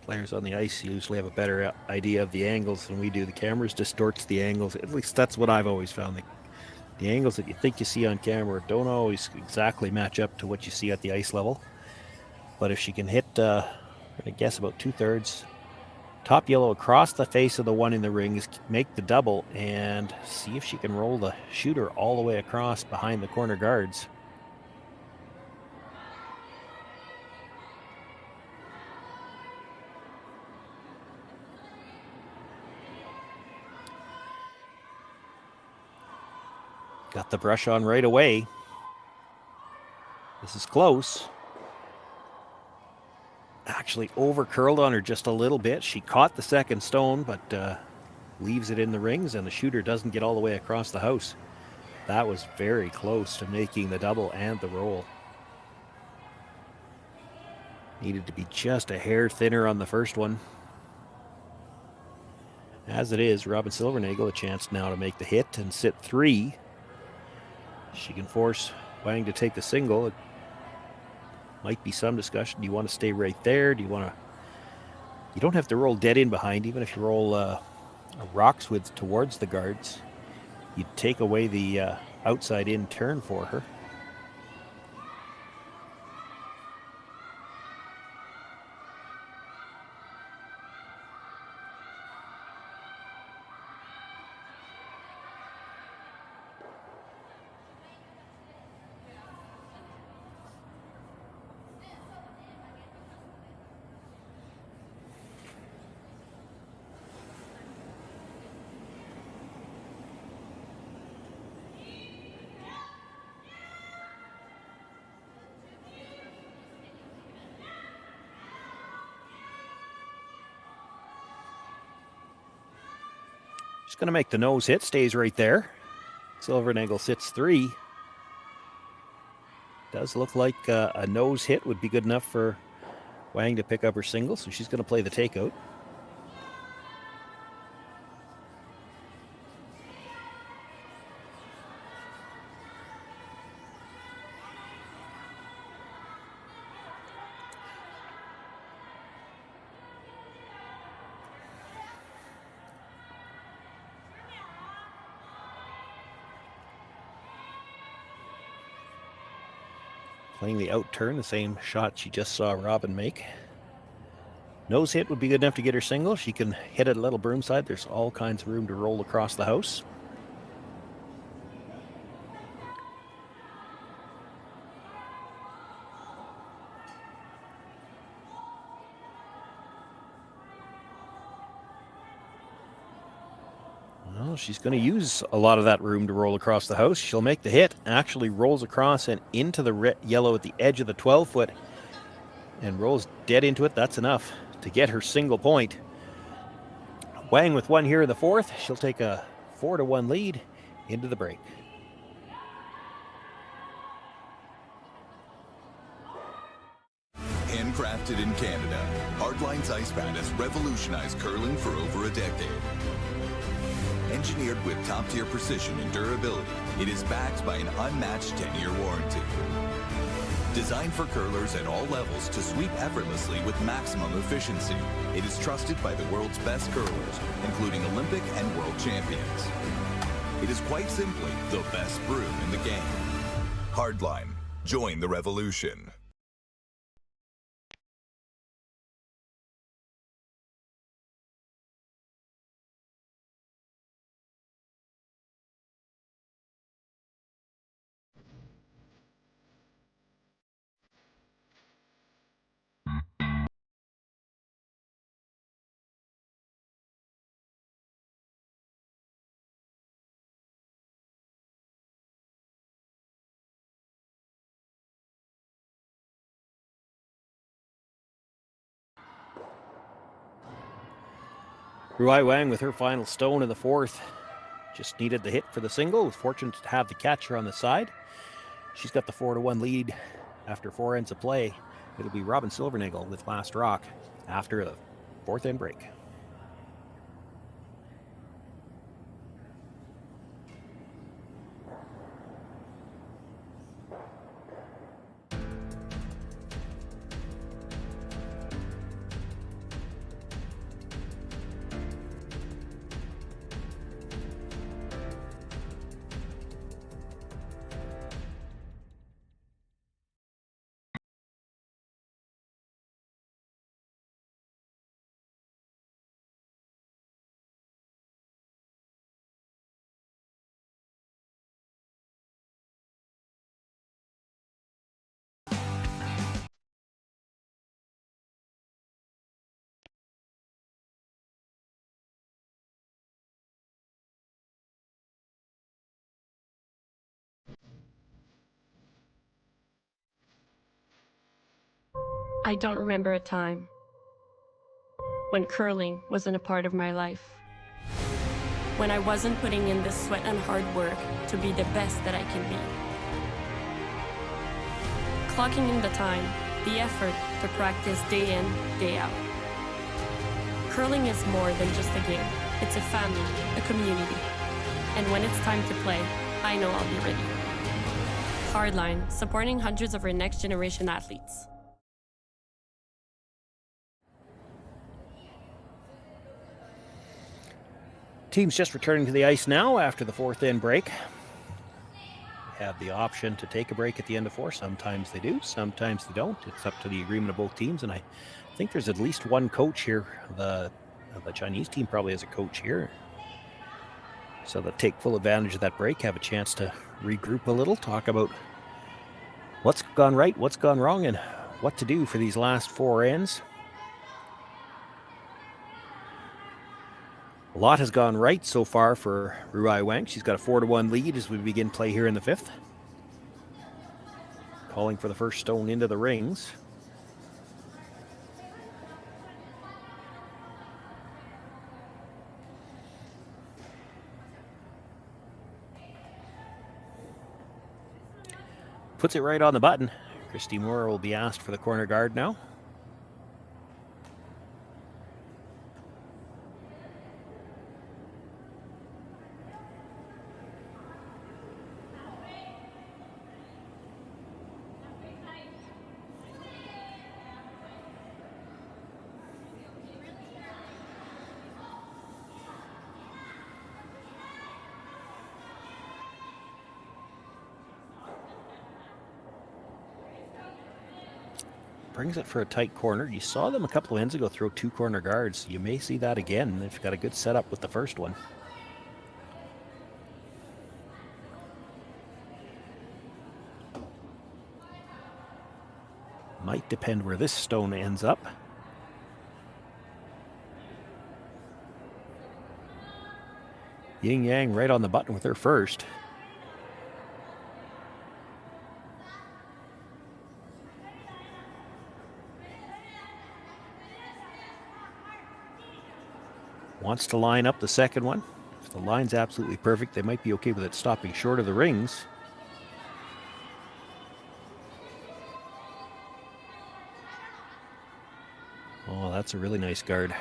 Players on the ice usually have a better idea of the angles than we do. The cameras distorts the angles. At least that's what I've always found. The angles that you think you see on camera don't always exactly match up to what you see at the ice level. But if she can hit, I guess about 2/3. Top yellow across the face of the one in the rings, make the double, and see if she can roll the shooter all the way across behind the corner guards. Got the brush on right away. This is close. Actually over curled on her just a little bit. She caught the second stone, but leaves it in the rings, and the shooter doesn't get all the way across the house. That was very close to making the double and the roll. Needed to be just a hair thinner on the first one. As it is, Robyn Silvernagle a chance now to make the hit and sit 3. She can force Wang to take the single. It might be some discussion. Do you want to stay right there? Do you want to... You don't have to roll dead in behind, even if you roll a rock's width towards the guards. You take away the outside in turn for her. Just going to make the nose hit, stays right there. Silvernagle sits 3. Does look like a nose hit would be good enough for Wang to pick up her single, so she's going to play the takeout. Playing the out turn, the same shot she just saw Robyn make. Nose hit would be good enough to get her single. She can hit it a little broomside. There's all kinds of room to roll across the house. Well, she's going to use a lot of that room to roll across the house. She'll make the hit, actually rolls across and into the yellow at the edge of the 12-foot and rolls dead into it. That's enough to get her single point. Wang with one here in the 4th. She'll take a 4-1 lead into the break. Crafted in Canada, Hardline's ice pad has revolutionized curling for over a decade. Engineered with top-tier precision and durability, it is backed by an unmatched 10-year warranty. Designed for curlers at all levels to sweep effortlessly with maximum efficiency, it is trusted by the world's best curlers, including Olympic and world champions. It is quite simply the best broom in the game. Hardline. Join the revolution. Rui Wang with her final stone in the fourth. Just needed the hit for the single. Was fortunate to have the catcher on the side. She's got the 4-1 lead after 4 ends of play. It'll be Robyn Silvernagle with last rock after the fourth end break. I don't remember a time when curling wasn't a part of my life. When I wasn't putting in the sweat and hard work to be the best that I can be. Clocking in the time, the effort to practice day in, day out. Curling is more than just a game. It's a family, a community. And when it's time to play, I know I'll be ready. Hardline, supporting hundreds of our next generation athletes. Teams just returning to the ice now after the fourth end break. They have the option to take a break at the end of 4. Sometimes they do, sometimes they don't. It's up to the agreement of both teams, and I think there's at least one coach here. The Chinese team probably has a coach here. So they'll take full advantage of that break, have a chance to regroup a little, talk about what's gone right, what's gone wrong, and what to do for these last 4 ends. A lot has gone right so far for Rui Wang. She's got a 4-1 lead as we begin play here in the 5th. Calling for the first stone into the rings. Puts it right on the button. Christy Moore will be asked for the corner guard now. Brings it for a tight corner. You saw them a couple of ends ago throw 2 corner guards. You may see that again. They've got a good setup with the first one. Might depend where this stone ends up. Yin Yang right on the button with her first. Wants to line up the second one. If the line's absolutely perfect, they might be okay with it stopping short of the rings. that's a really nice guard.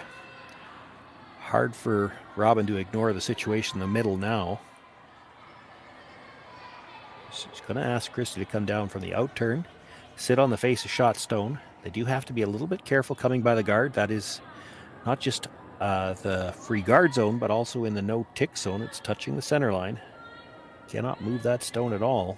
Hard for Robyn to ignore the situation in the middle now. She's going to ask Christy to come down from the out turn, sit on the face of shot stone. They do have to be a little bit careful coming by the guard. That is not just the free guard zone, but also in the no tick zone. It's touching the center line. Cannot move that stone at all.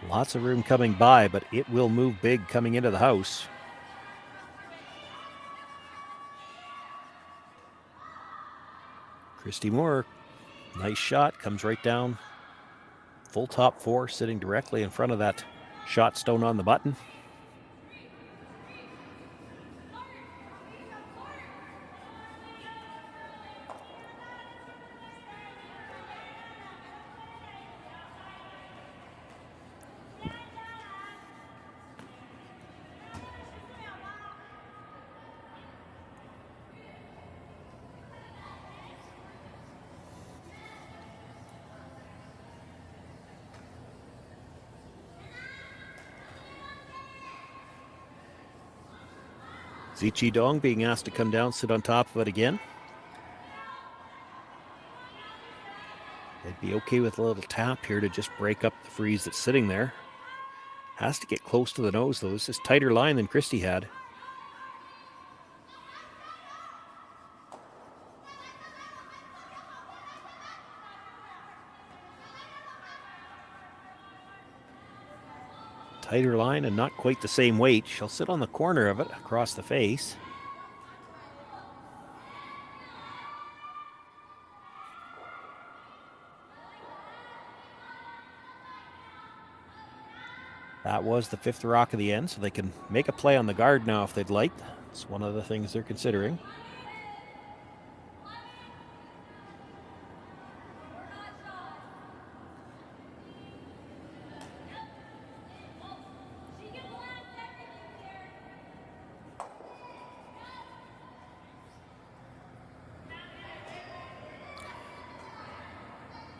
Lots of room coming by, but it will move big coming into the house. Christy Moore, nice shot, comes right down. Full top four, sitting directly in front of that shot stone on the button. Zichi Dong being asked to come down, sit on top of it again. They'd be okay with a little tap here to just break up the freeze that's sitting there. Has to get close to the nose, though. This is tighter line than Christy had. Tighter line and not quite the same weight. She'll sit on the corner of it across the face. That was the fifth rock of the end, so they can make a play on the guard now if they'd like. It's one of the things they're considering.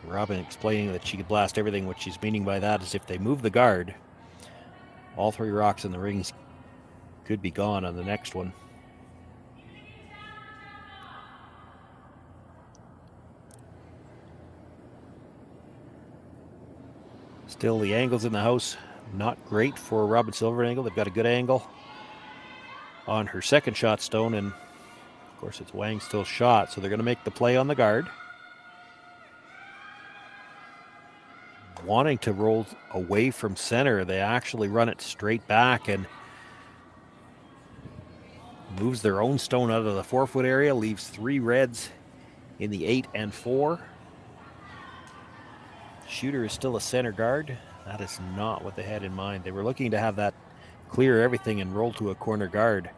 Robyn explaining that she could blast everything. What she's meaning by that is if they move the guard, all three rocks in the rings could be gone on the next one. Still, the angles in the house, not great for Robyn Silvernagle. They've got a good angle on her second shot stone, and of course it's Wang still shot, so they're going to make the play on the guard. Wanting to roll away from center, they actually run it straight back and moves their own stone out of the 4-foot area, leaves 3 reds in the 8 and 4. Shooter is still a center guard. That is not what they had in mind. They were looking to have that clear everything and roll to a corner guard.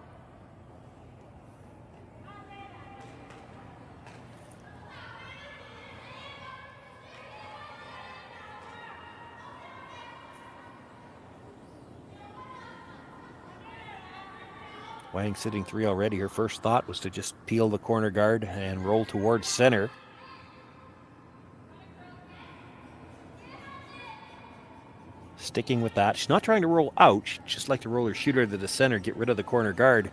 Wang sitting 3 already. Her first thought was to just peel the corner guard and roll towards center. Sticking with that. She's not trying to roll out. She'd just like to roll her shooter to the center, get rid of the corner guard.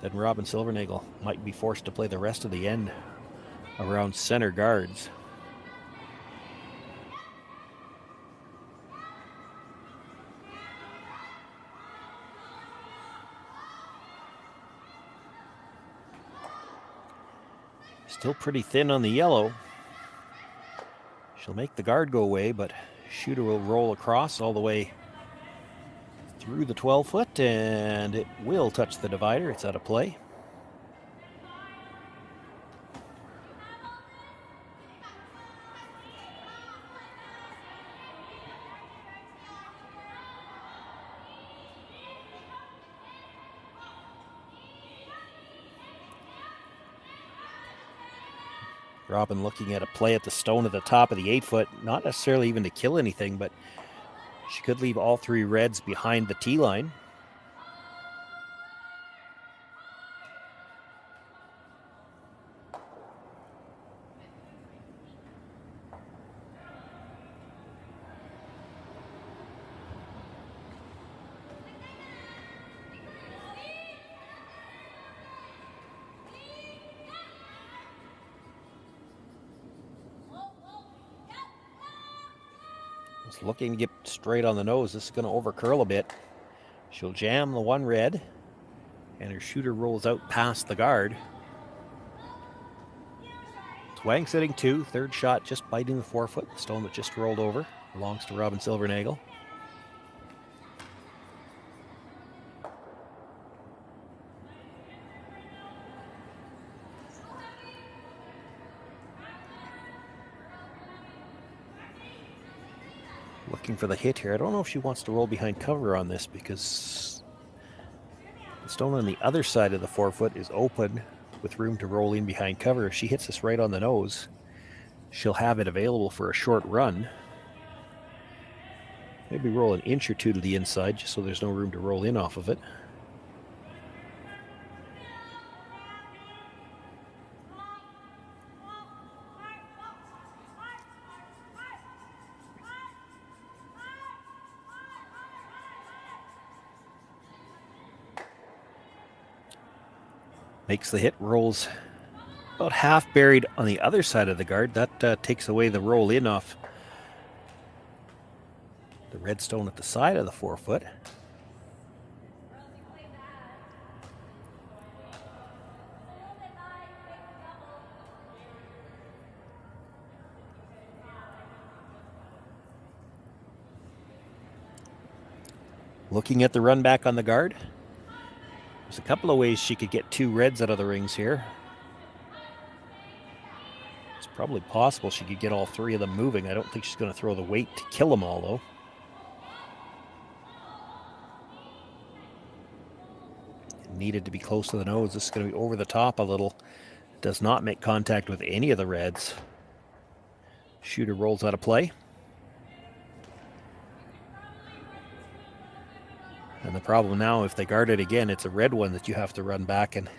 Then Robyn Silvernagle might be forced to play the rest of the end around center guards. Still pretty thin on the yellow. She'll make the guard go away, but shooter will roll across all the way through the 12-foot, and it will touch the divider. It's out of play. Robyn looking at a play at the stone at the top of the 8-foot, not necessarily even to kill anything, but she could leave all 3 reds behind the tee line. Just looking to get straight on the nose. This is going to overcurl a bit. She'll jam the one red, and her shooter rolls out past the guard. It's Wang sitting 2, third shot just biting the forefoot. Stone that just rolled over belongs to Robyn Silvernagle. Looking for the hit here. I don't know if she wants to roll behind cover on this because the stone on the other side of the forefoot is open with room to roll in behind cover. If she hits this right on the nose, she'll have it available for a short run. Maybe roll an inch or two to the inside just so there's no room to roll in off of it. Makes the hit, rolls about half buried on the other side of the guard. That takes away the roll in off the red stone at the side of the forefoot. Looking at the run back on the guard. There's a couple of ways she could get 2 reds out of the rings here. It's probably possible she could get all 3 of them moving. I don't think she's going to throw the weight to kill them all, though. Needed to be close to the nose. This is going to be over the top a little. Does not make contact with any of the reds. Shooter rolls out of play. And the problem now, if they guard it again, it's a red one that you have to run back, and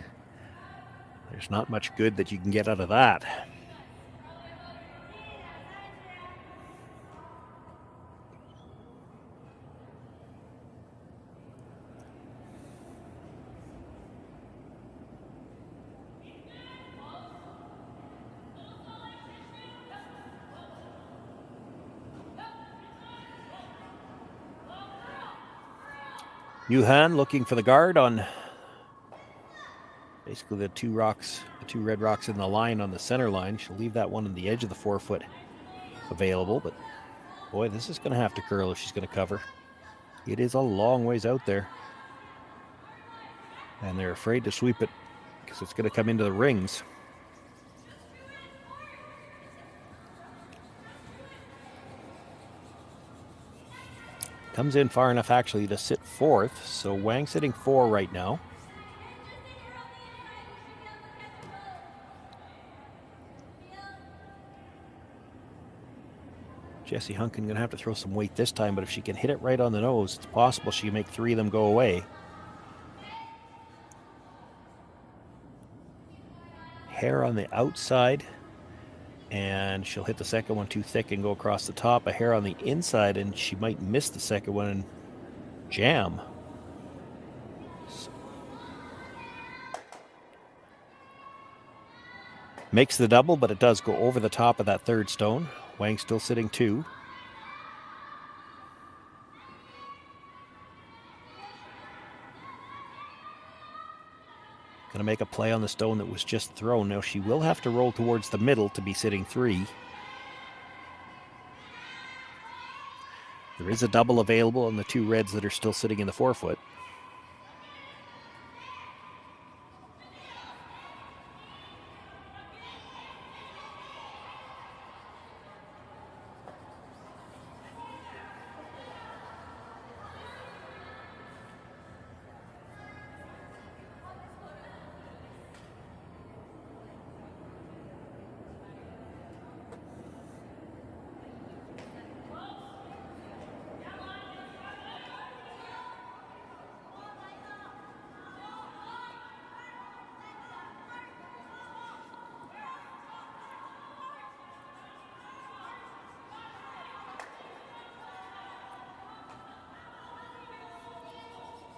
there's not much good that you can get out of that. Yuhan looking for the guard on basically the 2 rocks, the 2 red rocks in the line on the center line. She'll leave that one on the edge of the forefoot available, but boy, this is going to have to curl if she's going to cover. It is a long ways out there. And they're afraid to sweep it because it's going to come into the rings. Comes in far enough actually to sit 4th, so Wang sitting 4 right now. Jessie Hunkin going to have to throw some weight this time, but if she can hit it right on the nose, it's possible she can make 3 of them go away. Hair on the outside, and she'll hit the second one too thick and go across the top. A hair on the inside, and she might miss the second one and jam. So. Makes the double, but it does go over the top of that 3rd stone. Wang still sitting 2. Going to make a play on the stone that was just thrown. Now she will have to roll towards the middle to be sitting 3. There is a double available on the 2 reds that are still sitting in the forefoot.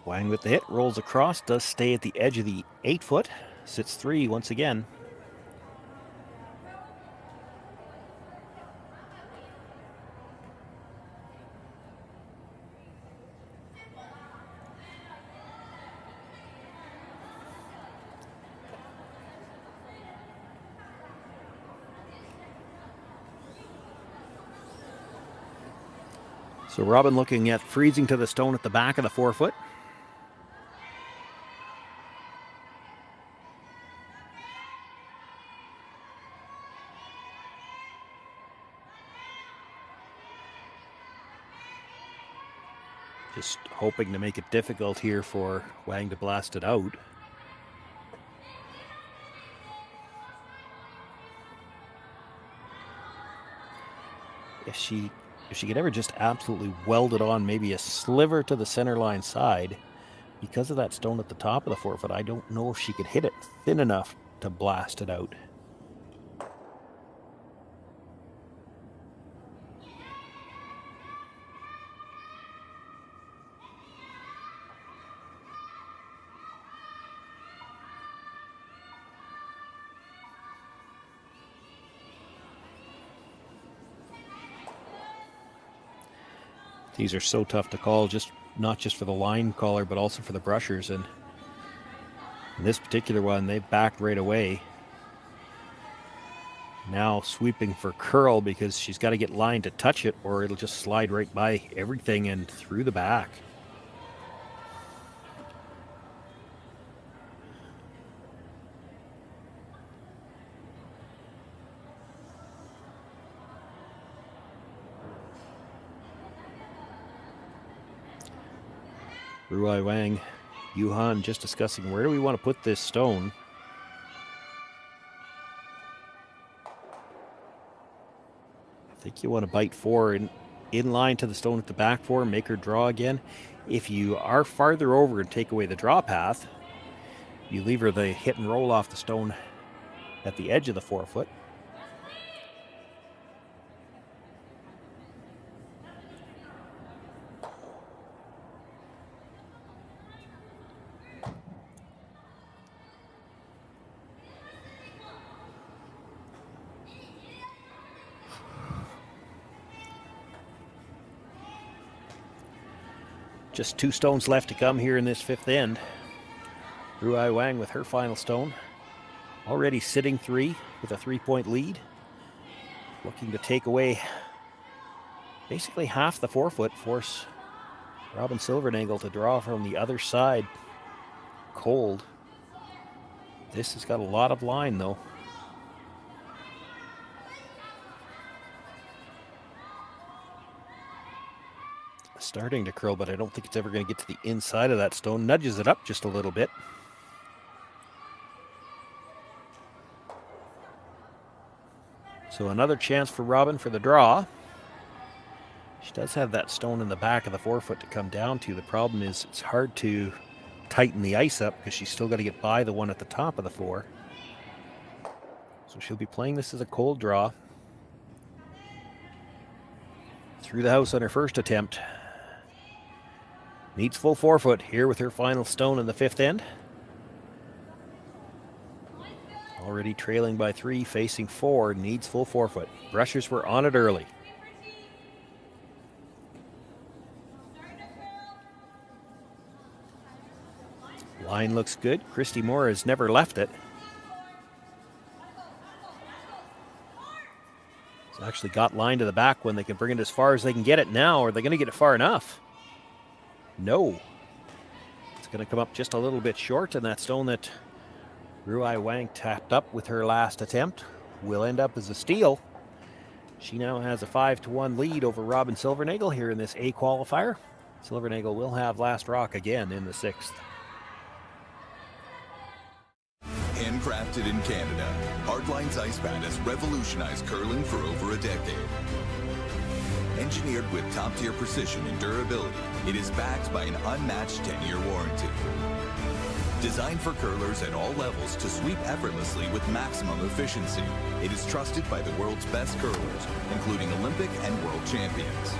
Wang with the hit, rolls across, does stay at the edge of the 8-foot, sits 3 once again. So Robyn looking at freezing to the stone at the back of the forefoot. Just hoping to make it difficult here for Wang to blast it out. If she could ever just absolutely weld it on maybe a sliver to the center line side, because of that stone at the top of the forefoot, I don't know if she could hit it thin enough to blast it out. These are so tough to call, not just for the line caller, but also for the brushers. And in this particular one, they backed right away. Now sweeping for curl because she's got to get line to touch it or it'll just slide right by everything and through the back. Rui Wang, Yuhan just discussing where do we want to put this stone. I think you want to bite 4 in line to the stone at the back 4, make her draw again. If you are farther over and take away the draw path, you leave her the hit and roll off the stone at the edge of the forefoot. Just 2 stones left to come here in this 5th end. Rui Wang with her final stone. Already sitting 3 with a 3-point lead. Looking to take away basically half the forefoot, force Robyn Silvernagle to draw from the other side cold. This has got a lot of line though. Starting to curl, but I don't think it's ever going to get to the inside of that stone. Nudges it up just a little bit. So another chance for Robyn for the draw. She does have that stone in the back of the forefoot to come down to. The problem is it's hard to tighten the ice up because she's still got to get by the one at the top of the 4. So she'll be playing this as a cold draw. Through the house on her first attempt. Needs full forefoot here with her final stone in the 5th end. Already trailing by 3, facing 4, needs full forefoot. Brushers were on it early. Line looks good. Christy Moore has never left it. It's actually got line to the back when they can bring it as far as they can get it now. Are they going to get it far enough? No. It's going to come up just a little bit short, and that stone that Rui Wang tapped up with her last attempt will end up as a steal. She now has a 5-1 lead over Robyn Silvernagle here in this A qualifier. Silvernagle will have last rock again in the 6th. Handcrafted in Canada, Hardline's ice pad has revolutionized curling for over a decade. Engineered with top-tier precision and durability, it is backed by an unmatched 10-year warranty. Designed for curlers at all levels to sweep effortlessly with maximum efficiency, it is trusted by the world's best curlers, including Olympic and world champions.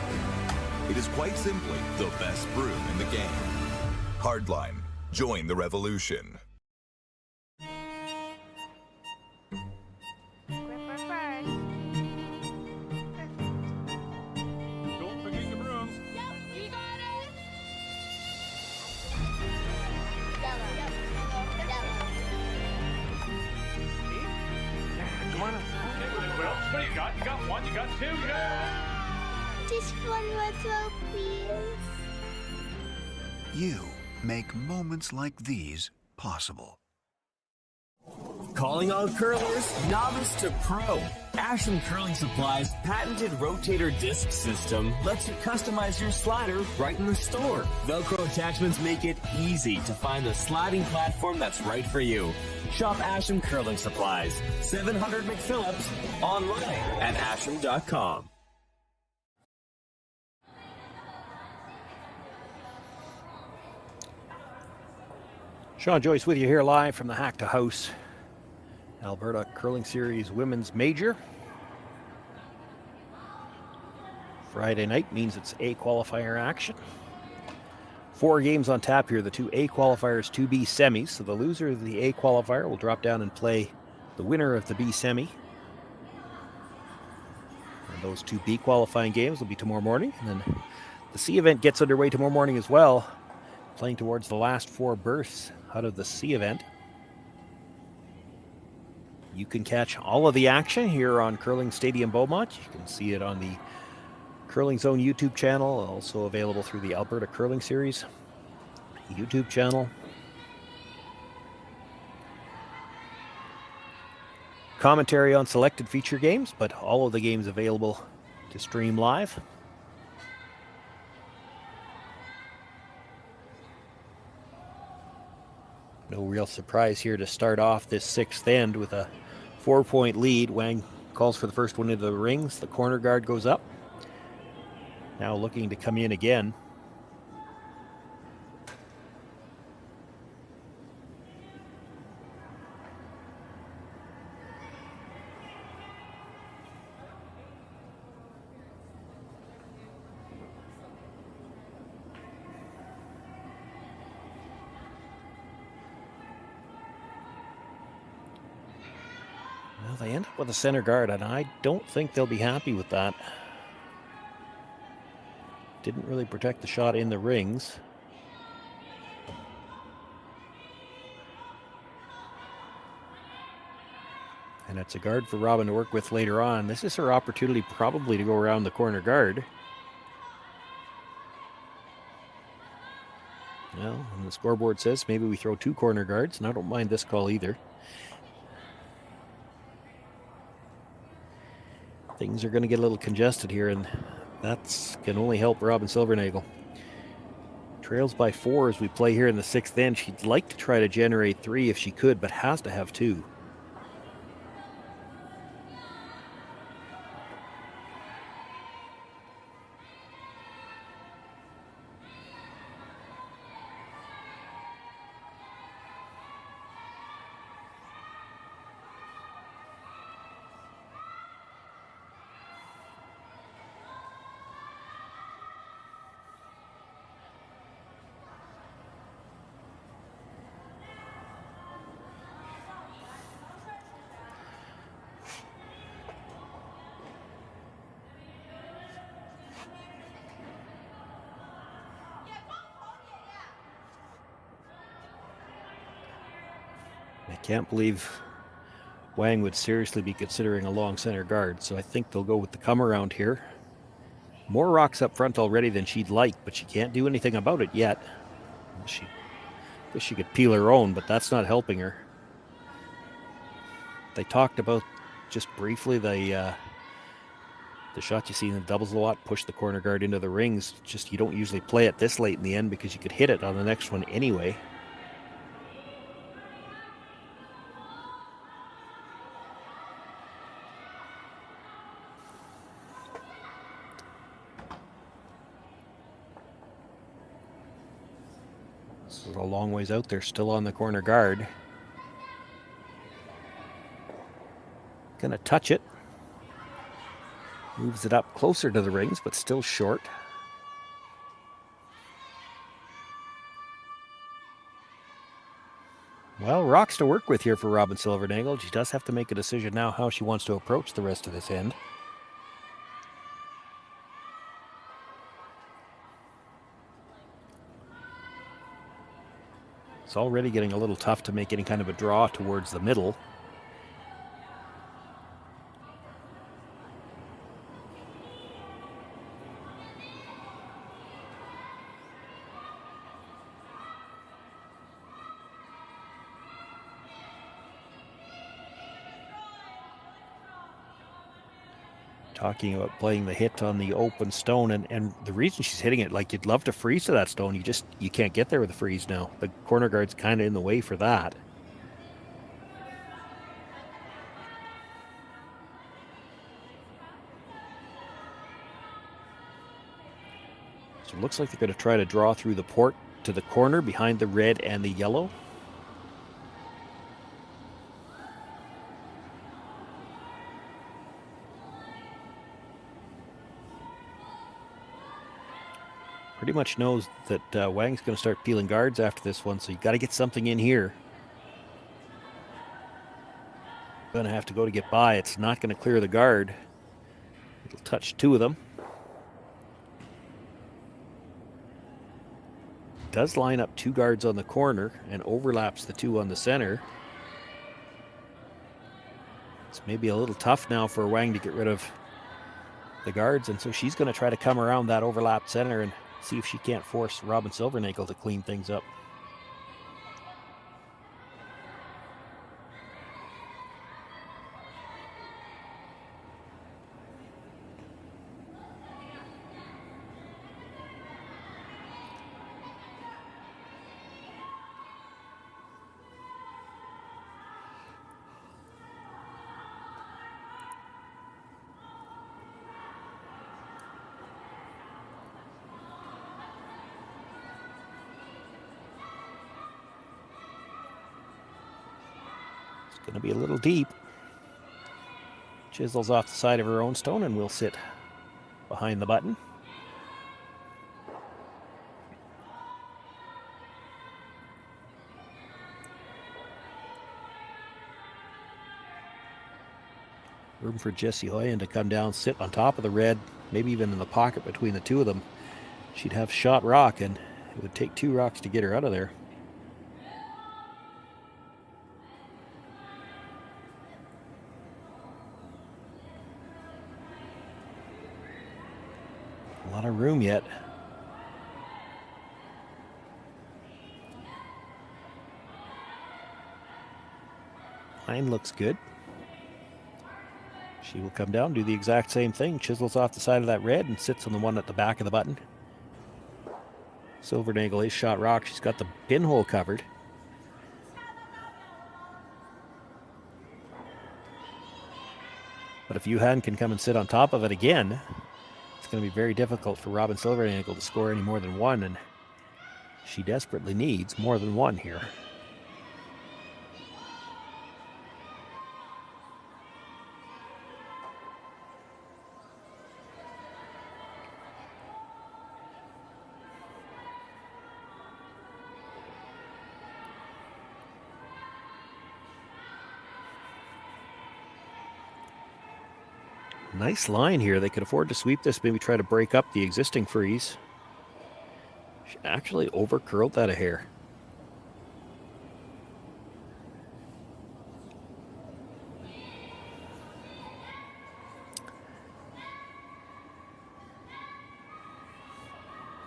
It is quite simply the best broom in the game. Hardline, join the revolution. What do you got? You got 1, you got 2, you got... Just one more throw, please. You make moments like these possible. Calling all curlers, novice to pro. Ashland Curling Supply's patented rotator disc system lets you customize your slider right in the store. Velcro attachments make it easy to find the sliding platform that's right for you. Shop Ashland Curling Supplies, 700 McPhillips, online at ashland.com. Shawn, Joyce with you here live from the Hack2House Alberta Curling Series Women's Major. Friday night means it's A qualifier action. 4 games on tap here, the 2 A qualifiers, 2 B semis. So the loser of the A qualifier will drop down and play the winner of the B semi. And those 2 B qualifying games will be tomorrow morning. And then the C event gets underway tomorrow morning as well, playing towards the last 4 berths out of the C event. You can catch all of the action here on Curling Stadium Beaumont. You can see it on the Curling Zone YouTube channel, also available through the Alberta Curling Series YouTube channel. Commentary on selected feature games, but all of the games available to stream live. No real surprise here to start off this 6th end with a 4-point lead. Wang calls for the first one into the rings. The corner guard goes up. Now looking to come in again. Well, they end up with a center guard, and I don't think they'll be happy with that. Didn't really protect the shot in the rings. And it's a guard for Robyn to work with later on. This is her opportunity probably to go around the corner guard. Well, and the scoreboard says maybe we throw 2 corner guards, and I don't mind this call either. Things are going to get a little congested here, and that can only help Robyn Silvernagle. Trails by 4 as we play here in the 6th end. She'd like to try to generate 3 if she could, but has to have 2. I can't believe Wang would seriously be considering a long center guard, so I think they'll go with the come around here. More rocks up front already than she'd like, but she can't do anything about it yet. She wish she could peel her own, but that's not helping her. They talked about, just briefly, the shot you see in the doubles a lot, push the corner guard into the rings. Just you don't usually play it this late in the end because you could hit it on the next one anyway. This is a long ways out there, still on the corner guard. Gonna touch it. Moves it up closer to the rings, but still short. Well, rocks to work with here for Robyn Silvernagle. She does have to make a decision now how she wants to approach the rest of this end. It's already getting a little tough to make any kind of a draw towards the middle. talking about playing the hit on the open stone, and the reason she's hitting it, like, you'd love to freeze to that stone, you can't get there with a freeze now. The corner guard's kind of in the way for that. So it looks like they're going to try to draw through the port to the corner behind the red and the yellow. Pretty much knows that Wang's going to start peeling guards after this one, so you got to get something in here. Going to have to go to get by. It's not going to clear the guard. It'll touch two of them. Does line up two guards on the corner and overlaps the two on the center. It's maybe a little tough now for Wang to get rid of the guards, and so she's going to try to come around that overlapped center and see if she can't force Robyn Silvernagle to clean things up. Going to be a little deep. Chisels off the side of her own stone and will sit behind the button. Room for Jessie Hoyen to come down, sit on top of the red, maybe even in the pocket between the two of them. She'd have shot rock, and it would take two rocks to get her out of there. A lot of room yet. Line looks good. She will come down, do the exact same thing. Chisels off the side of that red and sits on the one at the back of the button. Silvernagle is shot rock. She's got the pinhole covered. But if Yuhan can come and sit on top of it again, it's going to be very difficult for Robyn Silvernagle to score any more than one, and she desperately needs more than one here. Nice line here. They could afford to sweep this, maybe try to break up the existing freeze. She actually over-curled that a hair.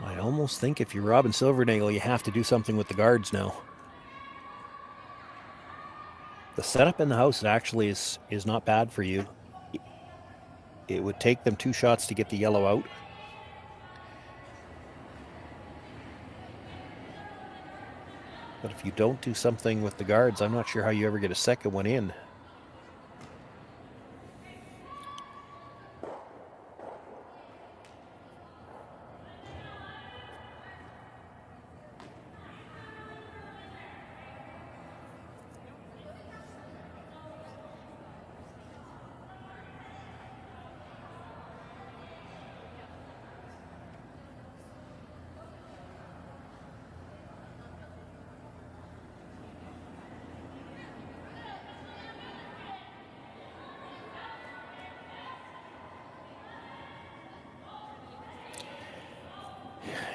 I almost think if you're Robyn Silvernagle, you have to do something with the guards now. The setup in the house actually is not bad for you. It would take them 2 shots to get the yellow out. But if you don't do something with the guards, I'm not sure how you ever get a second one in.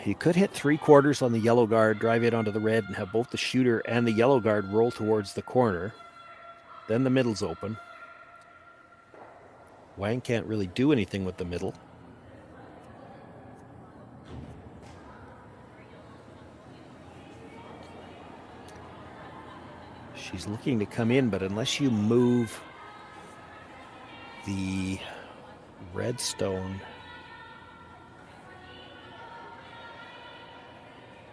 You could hit 3/4 on the yellow guard, drive it onto the red, and have both the shooter and the yellow guard roll towards the corner. Then the middle's open. Wang can't really do anything with the middle. She's looking to come in, but unless you move the red stone.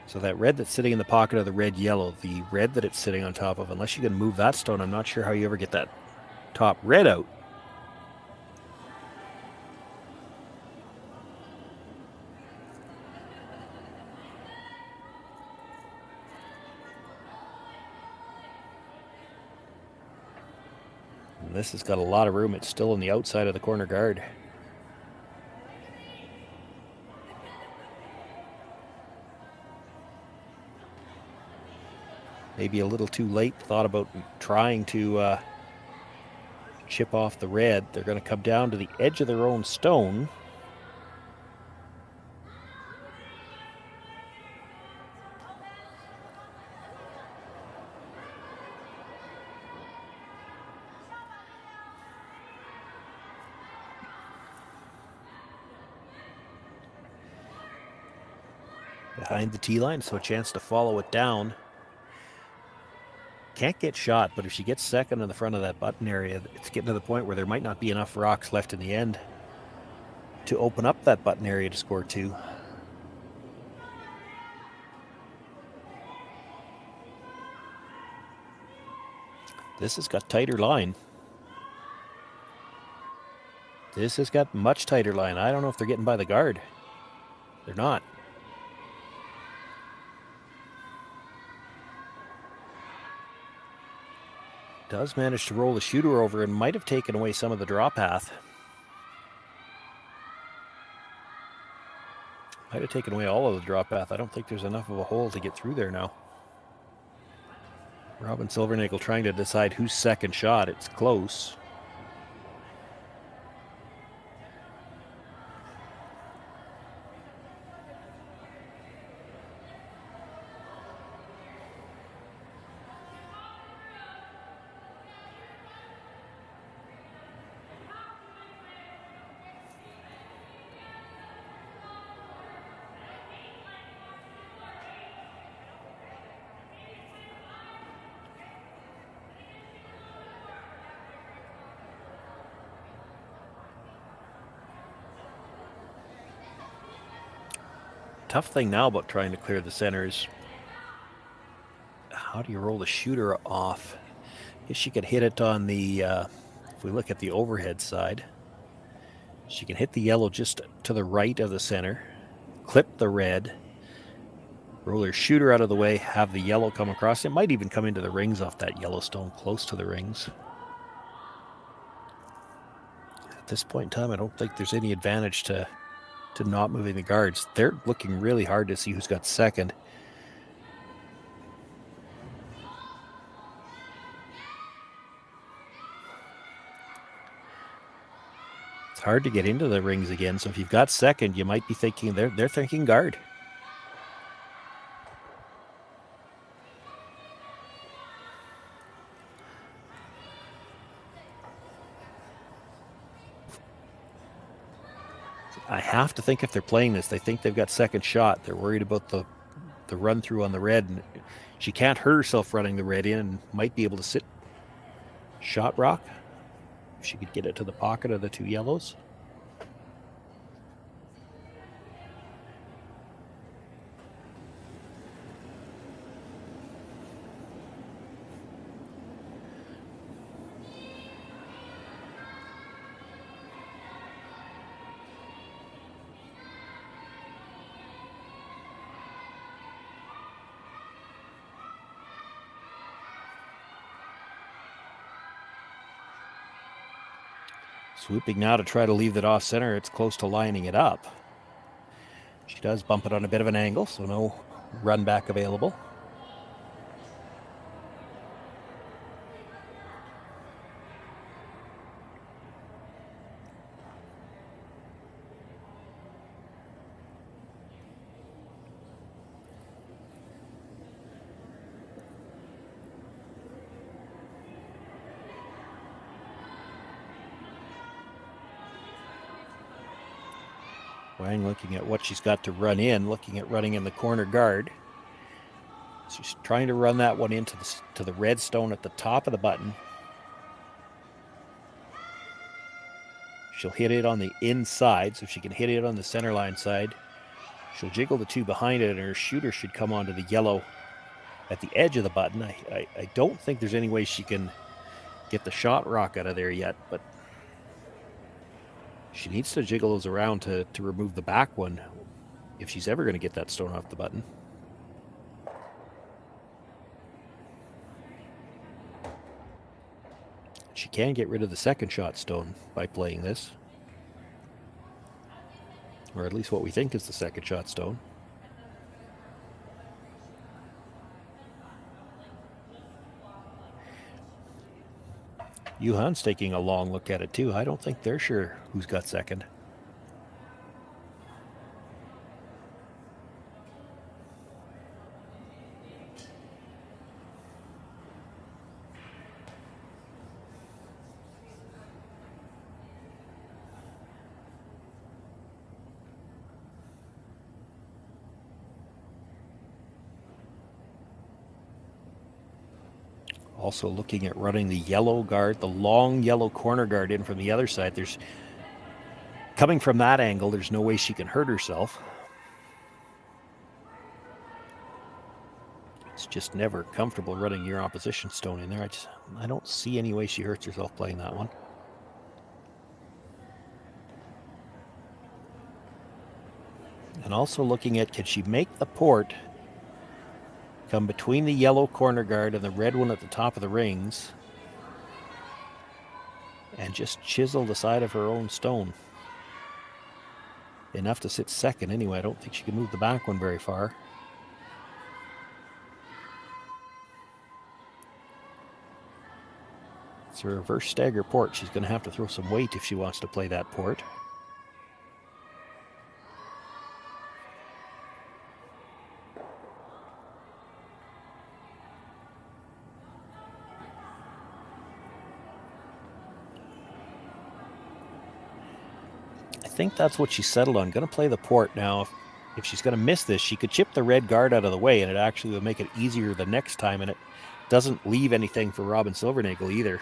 So that red that's sitting in the pocket of the red yellow, the red that it's sitting on top of, unless you can move that stone, I'm not sure how you ever get that top red out. And this has got a lot of room. It's still on the outside of the corner guard. Maybe a little too late. Thought about trying to chip off the red. They're going to come down to the edge of their own stone. Behind the tee line, so a chance to follow it down. Can't get shot, but if she gets second in the front of that button area, it's getting to the point where there might not be enough rocks left in the end to open up that button area to score 2. This has got tighter line. This has got much tighter line. I don't know if they're getting by the guard. They're not. Does manage to roll the shooter over and might have taken away some of the draw path. Might have taken away all of the draw path. I don't think there's enough of a hole to get through there now. Robyn Silvernagle trying to decide whose second shot. It's close. Tough thing now about trying to clear the center is how do you roll the shooter off? If she could hit it on the, if we look at the overhead side, she can hit the yellow just to the right of the center, clip the red, roll her shooter out of the way, have the yellow come across. It might even come into the rings off that yellow stone, close to the rings. At this point in time, I don't think there's any advantage to not moving the guards. They're looking really hard to see who's got second. It's hard to get into the rings again, so if you've got second, you might be thinking they're thinking guard. I have to think if they're playing this, they think they've got second shot. They're worried about the run through on the red. And she can't hurt herself running the red in and might be able to sit shot rock. If she could get it to the pocket of the 2 yellows. Swooping now to try to leave it off center. It's close to lining it up. She does bump it on a bit of an angle, so no run back available. Wang looking at what she's got to run in, looking at running in the corner guard. She's trying to run that one into the red stone at the top of the button. She'll hit it on the inside, so she can hit it on the center line side. She'll jiggle the two behind it, and her shooter should come onto the yellow at the edge of the button. I don't think there's any way she can get the shot rock out of there yet, but she needs to jiggle those around to remove the back one if she's ever going to get that stone off the button. She can get rid of the second shot stone by playing this. Or at least what we think is the second shot stone. Yuhan's taking a long look at it too. I don't think they're sure who's got second. Also looking at running the yellow guard, the long yellow corner guard in from the other side. There's coming from that angle, there's no way she can hurt herself. It's just never comfortable running your opposition stone in there. I don't see any way she hurts herself playing that one. And also looking at, can she make the port come between the yellow corner guard and the red one at the top of the rings and just chisel the side of her own stone. Enough to sit second anyway. I don't think she can move the back one very far. It's a reverse stagger port. She's going to have to throw some weight if she wants to play that port. I think that's what she settled on. Going to play the port now. If she's going to miss this, she could chip the red guard out of the way, and it actually will make it easier the next time, and it doesn't leave anything for Robyn Silvernagle either.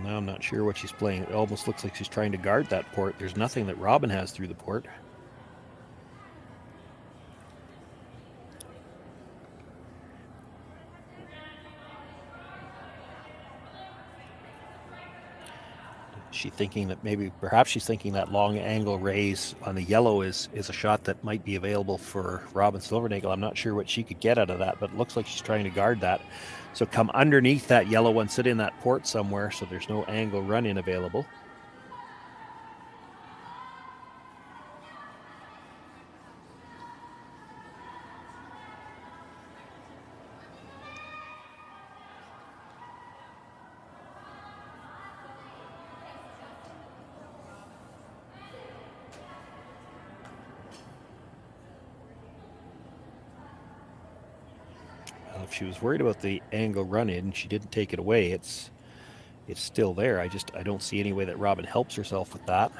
Now I'm not sure what she's playing. It almost looks like she's trying to guard that port. There's nothing that Robyn has through the port. She thinking that perhaps she's thinking that long angle raise on the yellow is a shot that might be available for Robyn Silvernagle. I'm not sure what she could get out of that, but it looks like she's trying to guard that. So come underneath that yellow one, sit in that port somewhere so there's no angle run-in available. If she was worried about the angle run-in, she didn't take it away. It's still there. I don't see any way that Robyn helps herself with that.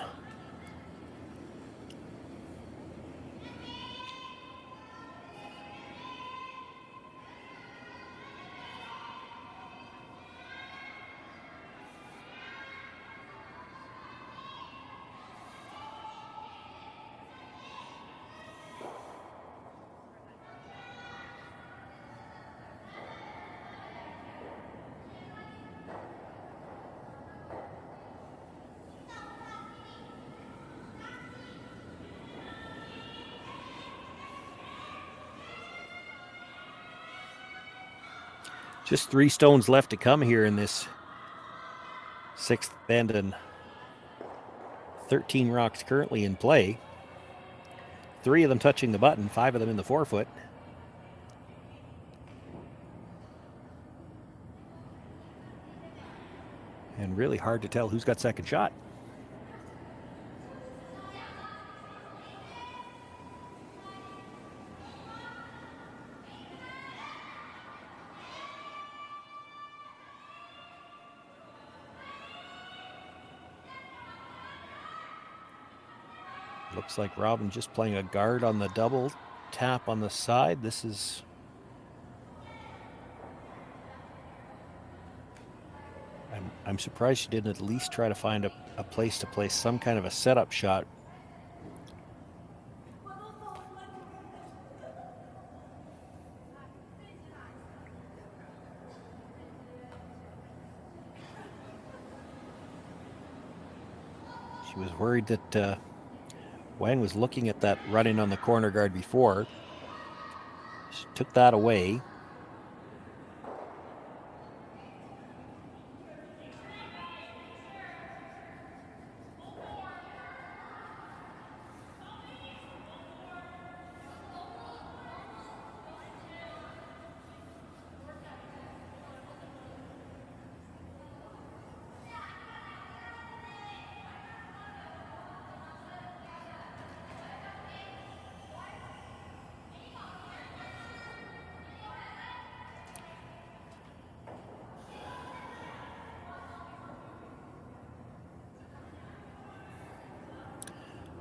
Just 3 stones left to come here in this 6th bend, and 13 rocks currently in play. 3 of them touching the button, 5 of them in the forefoot. And really hard to tell who's got second shot. Looks like Robyn just playing a guard on the double tap on the side. This is... I'm surprised she didn't at least try to find a place to place some kind of a setup shot. She was worried that Wang was looking at that run-in on the corner guard before. She took that away.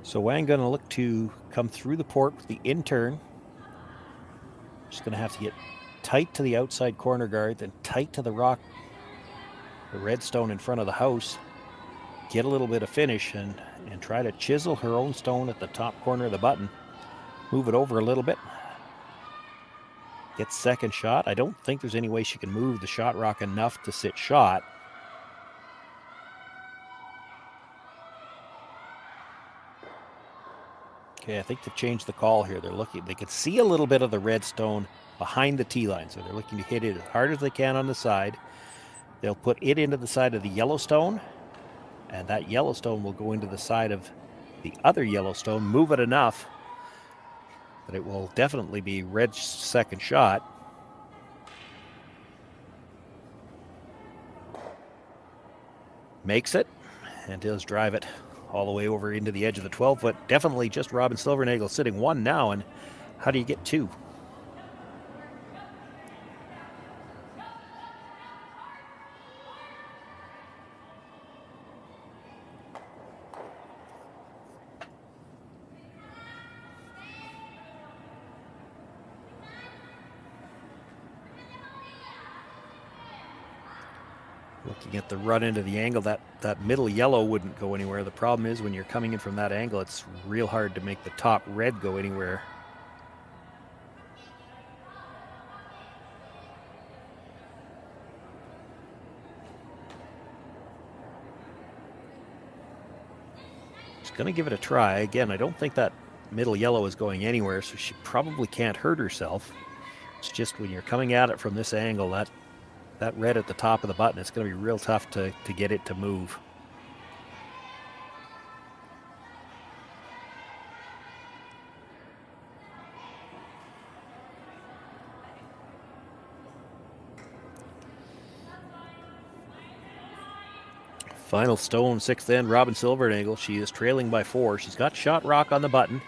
So Wang going to look to come through the port with the in-turn. Just going to have to get tight to the outside corner guard, then tight to the rock, the red stone in front of the house. Get a little bit of finish and try to chisel her own stone at the top corner of the button. Move it over a little bit. Get second shot. I don't think there's any way she can move the shot rock enough to sit shot. Okay, I think they've changed the call here. They're looking, they can see a little bit of the red stone behind the tee line, so they're looking to hit it as hard as they can on the side. They'll put it into the side of the yellow stone, and that yellow stone will go into the side of the other yellow stone. Move it enough that it will definitely be red's second shot. Makes it, and does drive it all the way over into the edge of the 12-foot. Definitely just Robyn Silvernagle sitting one now, and how do you get two? Looking at the run into the angle, that middle yellow wouldn't go anywhere. The problem is when you're coming in from that angle, it's real hard to make the top red go anywhere. Just gonna give it a try. Again, I don't think that middle yellow is going anywhere, so she probably can't hurt herself. It's just when you're coming at it from this angle, that red at the top of the button, it's going to be real tough to get it to move. Final stone, sixth end, Robyn Silvernagle. She is trailing by 4. She's got shot rock on the button.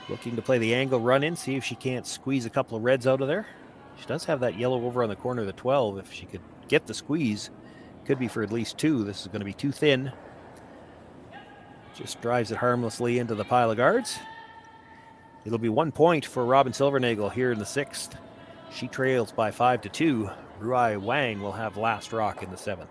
Looking to play the angle run in, see if she can't squeeze a couple of reds out of there. She does have that yellow over on the corner of the 12. If she could get the squeeze, could be for at least 2. This is going to be too thin. Just drives it harmlessly into the pile of guards. It'll be 1 point for Robyn Silvernagle here in the 6th. She trails by 5-2. Rui Wang will have last rock in the 7th.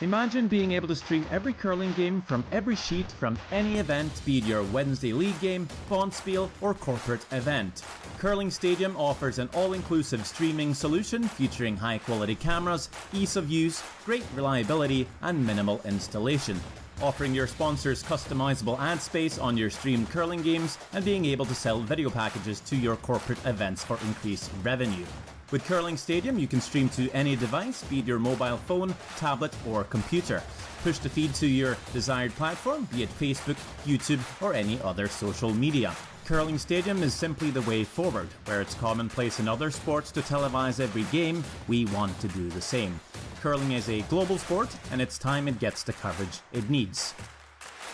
Imagine being able to stream every curling game from every sheet from any event, be it your Wednesday league game, bonspiel, or corporate event. Curling Stadium offers an all-inclusive streaming solution featuring high-quality cameras, ease of use, great reliability, and minimal installation. Offering your sponsors customizable ad space on your streamed curling games and being able to sell video packages to your corporate events for increased revenue. With Curling Stadium, you can stream to any device, be it your mobile phone, tablet, or computer. Push the feed to your desired platform, be it Facebook, YouTube, or any other social media. Curling Stadium is simply the way forward. Where it's commonplace in other sports to televise every game, we want to do the same. Curling is a global sport, and it's time it gets the coverage it needs.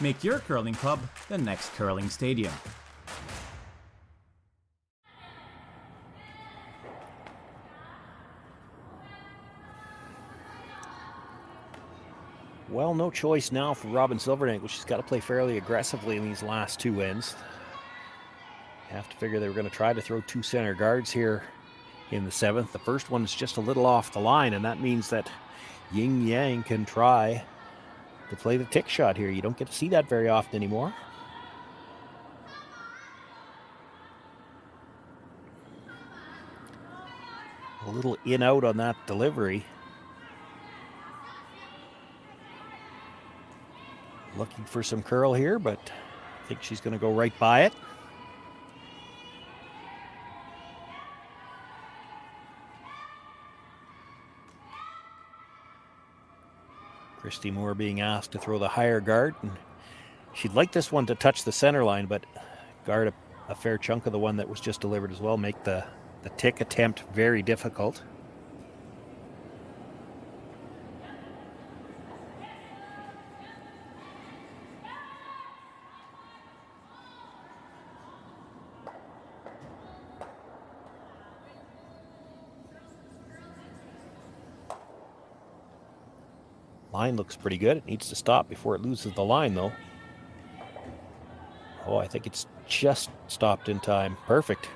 Make your curling club the next Curling Stadium. Well, no choice now for Robyn Silvernagle. She's got to play fairly aggressively in these last two ends. You have to figure they were going to try to throw two center guards here in the seventh. The first one is just a little off the line, and that means that Ying Yang can try to play the tick shot here. You don't get to see that very often anymore. A little in-out on that delivery. Looking for some curl here, but I think she's going to go right by it. Christy Moore being asked to throw the higher guard, and she'd like this one to touch the center line, but guard a fair chunk of the one that was just delivered as well, make the tick attempt very difficult. Line looks pretty good. It needs to stop before it loses the line, though. Oh, I think it's just stopped in time. Perfect.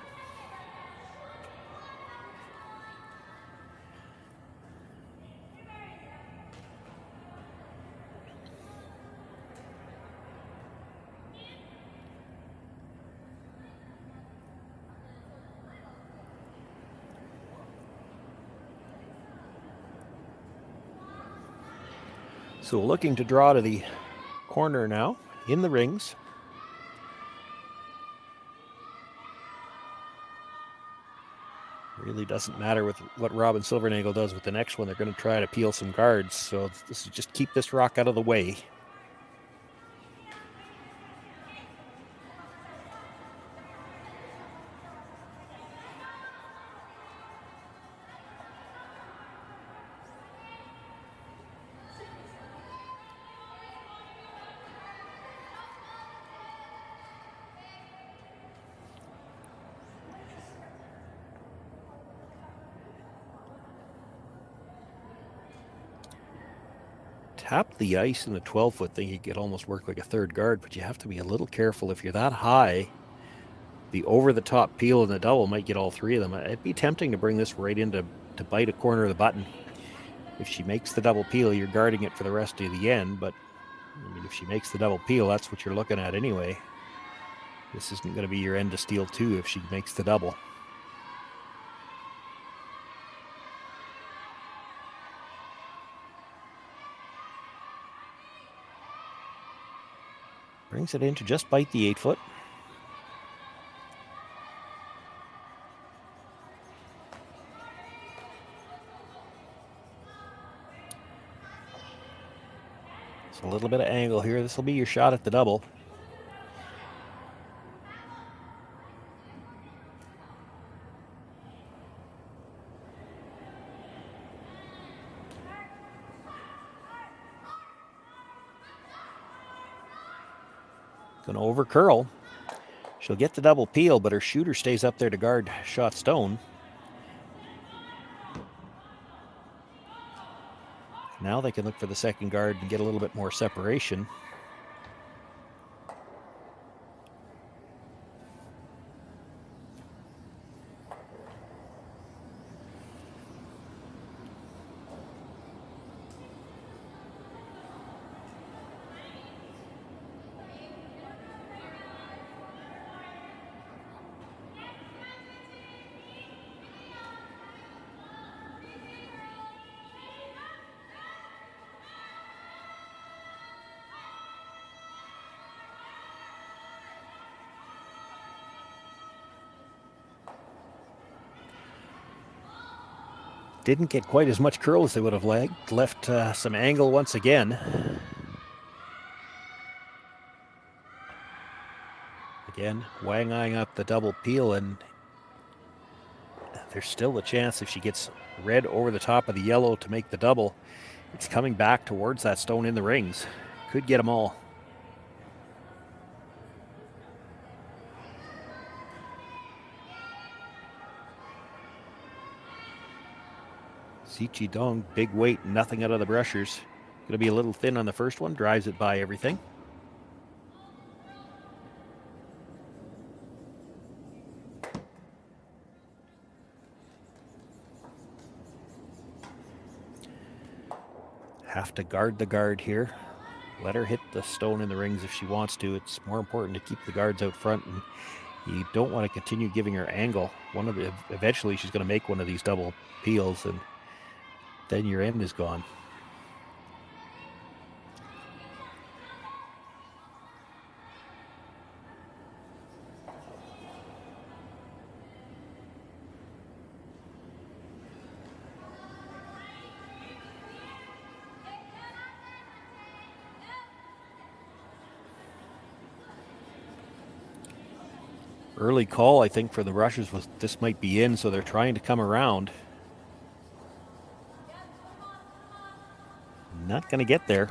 So looking to draw to the corner now, in the rings. Really doesn't matter with what Robyn Silvernagle does with the next one. They're going to try to peel some guards, so this is just keep this rock out of the way. Tap the ice in the 12-foot thing, you could almost work like a third guard, but you have to be a little careful. If you're that high, the over-the-top peel and the double might get all three of them. It'd be tempting to bring this right in to bite a corner of the button. If she makes the double peel, you're guarding it for the rest of the end, but I mean, if she makes the double peel, that's what you're looking at anyway. This isn't going to be your end to steal two if she makes the double. Brings it in to just bite the 8-foot. It's a little bit of angle here. This will be your shot at the double. Going to over curl. She'll get the double peel, but her shooter stays up there to guard shot stone. Now they can look for the second guard and get a little bit more separation. didn't get quite as much curl as they would have liked. Left some angle once again. Again, Wang eyeing up the double peel, and there's still a chance if she gets red over the top of the yellow to make the double. It's coming back towards that stone in the rings. Could get them all. Zichi Dong, big weight, nothing out of the brushers. Going to be a little thin on the first one, drives it by everything. Have to guard the guard here. Let her hit the stone in the rings if she wants to. It's more important to keep the guards out front, and you don't want to continue giving her angle. Eventually she's going to make one of these double peels, and then your end is gone. Early call, I think, for the rushers was this might be in, so they're trying to come around. Not going to get there.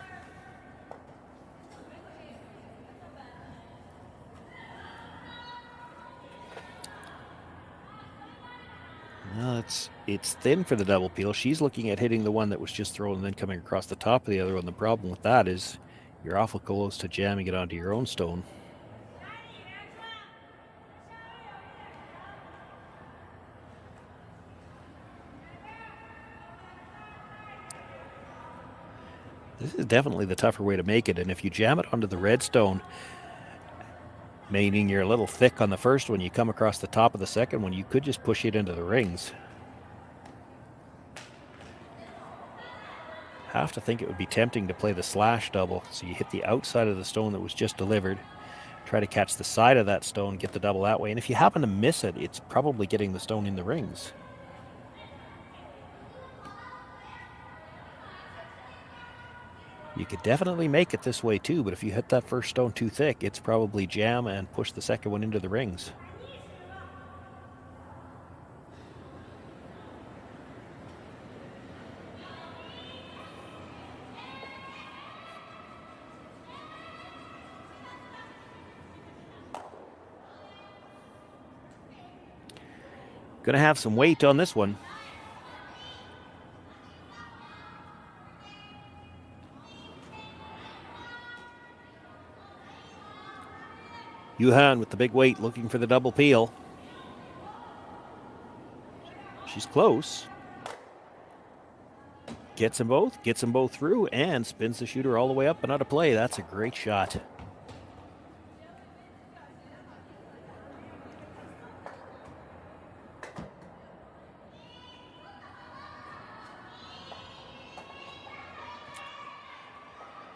No, it's thin for the double peel. She's looking at hitting the one that was just thrown and then coming across the top of the other one. The problem with that is you're awful close to jamming it onto your own stone. This is definitely the tougher way to make it, and if you jam it onto the red stone, meaning you're a little thick on the first one, you come across the top of the second one, you could just push it into the rings. Have to think it would be tempting to play the slash double, so you hit the outside of the stone that was just delivered, try to catch the side of that stone, get the double that way, and if you happen to miss it, it's probably getting the stone in the rings. You could definitely make it this way too, but if you hit that first stone too thick, it's probably jam and push the second one into the rings. Gonna have some weight on this one. Yuhan with the big weight looking for the double peel. She's close. Gets them both through, and spins the shooter all the way up and out of play. That's a great shot.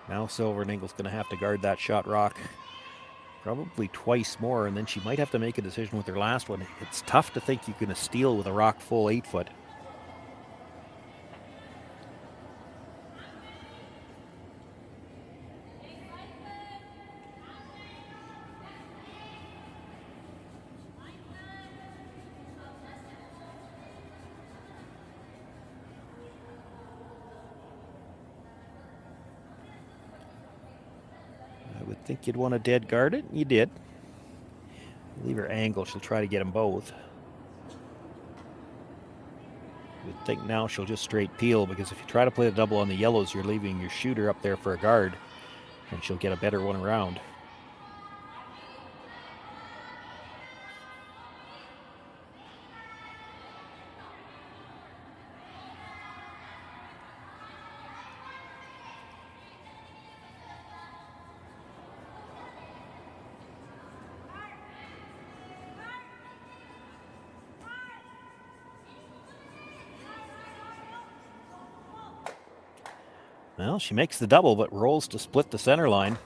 Now Silvernagle's going to have to guard that shot rock probably twice more, and then she might have to make a decision with her last one. It's tough to think you're going to steal with a rock full 8 foot. I think you'd want to dead guard it. You did. Leave her angle. She'll try to get them both. You'd think now she'll just straight peel, because if you try to play the double on the yellows, you're leaving your shooter up there for a guard, and she'll get a better one around. Well, she makes the double, but rolls to split the center line.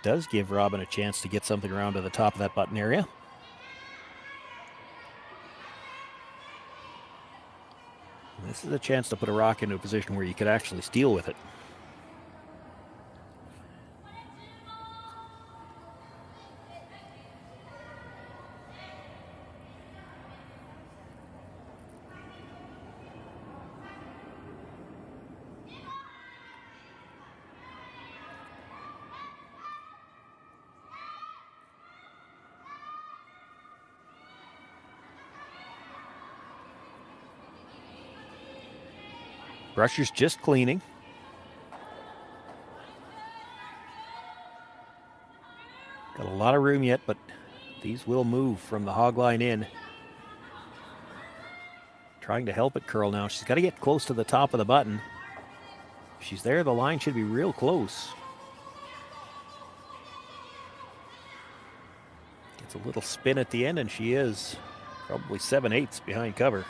does give Robyn a chance to get something around to the top of that button area. This is a chance to put a rock into a position where you could actually steal with it. Brusher's just cleaning. Got a lot of room yet, but these will move from the hog line in. Trying to help it curl now. She's got to get close to the top of the button. If she's there, the line should be real close. Gets a little spin at the end, and she is probably 7/8 behind cover.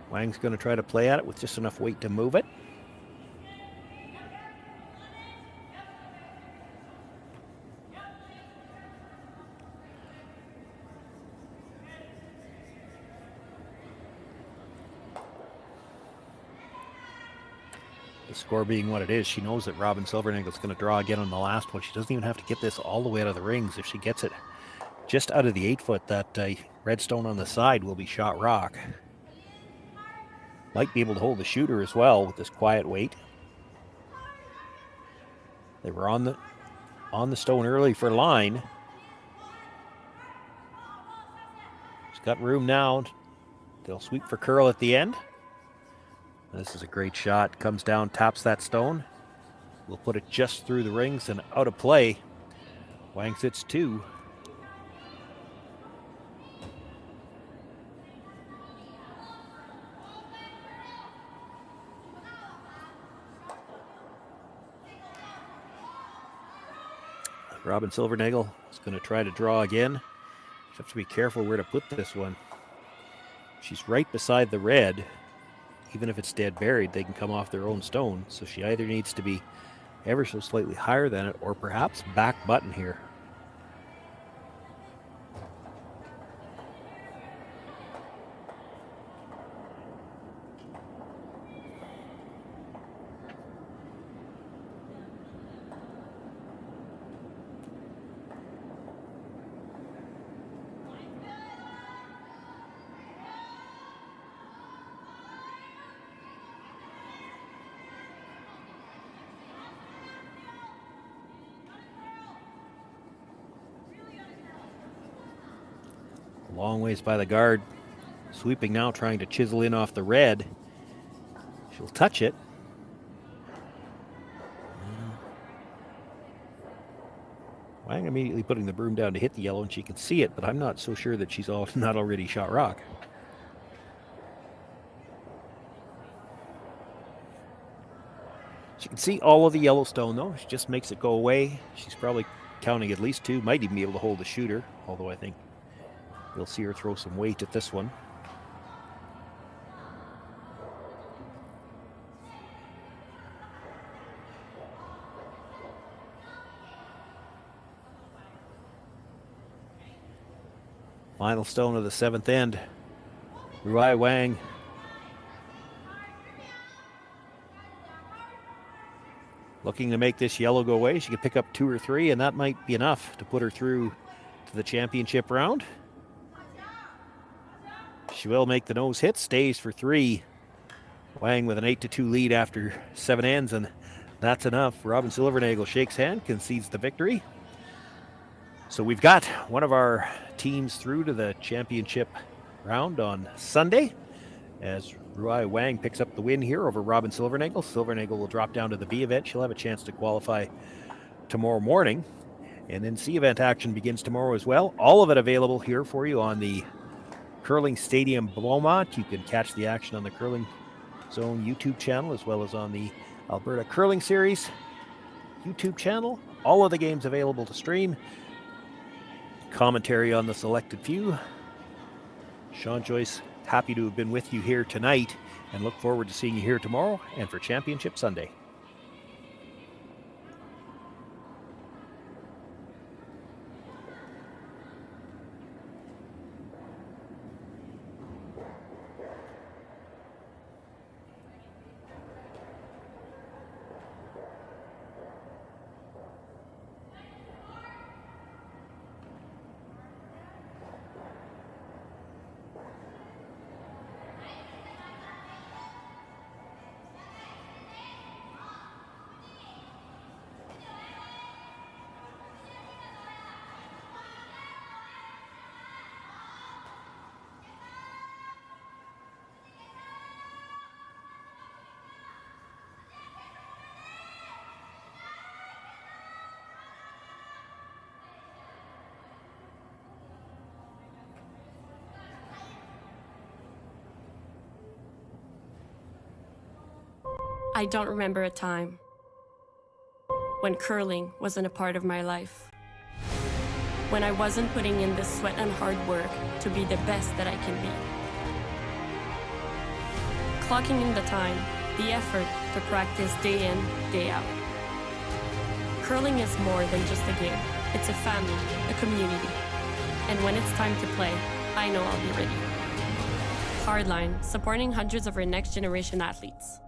Wang's going to try to play at it with just enough weight to move it. The score being what it is, she knows that Robyn Silvernagle is going to draw again on the last one. She doesn't even have to get this all the way out of the rings. If she gets it just out of the 8-foot, that red stone on the side will be shot rock. Might be able to hold the shooter as well with this quiet weight. They were on the stone early for line. She's got room now. They'll sweep for curl at the end. This is a great shot. Comes down, taps that stone. We'll put it just through the rings and out of play. Wang sits 2. Robyn Silvernagle is going to try to draw again. You have to be careful where to put this one. She's right beside the red. Even if it's dead buried, they can come off their own stone. So she either needs to be ever so slightly higher than it, or perhaps back button here. Long ways by the guard. Sweeping now, trying to chisel in off the red. She'll touch it. Wang immediately putting the broom down to hit the yellow, and she can see it, but I'm not so sure that she's not already shot rock. She can see all of the yellow stone, though. She just makes it go away. She's probably counting at least 2. Might even be able to hold the shooter, although I think you'll see her throw some weight at this one. Final stone of the 7th end. Rui Wang. Looking to make this yellow go away. She could pick up 2 or 3, and that might be enough to put her through to the championship round. She will make the nose hit, stays for 3. Wang with an 8-2 lead after 7 ends, and that's enough. Robyn Silvernagle shakes hand, concedes the victory. So we've got one of our teams through to the championship round on Sunday, as Rui Wang picks up the win here over Robyn Silvernagle. Silvernagle will drop down to the B event. She'll have a chance to qualify tomorrow morning. And then C event action begins tomorrow as well. All of it available here for you on the Curling Stadium Beaumont. You can catch the action on the Curling Zone YouTube channel as well as on the Alberta Curling Series YouTube channel. All of the games available to stream. Commentary on the selected few. Shawn, Joyce, happy to have been with you here tonight and look forward to seeing you here tomorrow and for Championship Sunday. I don't remember a time when curling wasn't a part of my life. When I wasn't putting in the sweat and hard work to be the best that I can be. Clocking in the time, the effort to practice day in, day out. Curling is more than just a game. It's a family, a community. And when it's time to play, I know I'll be ready. Hardline, supporting hundreds of our next generation athletes.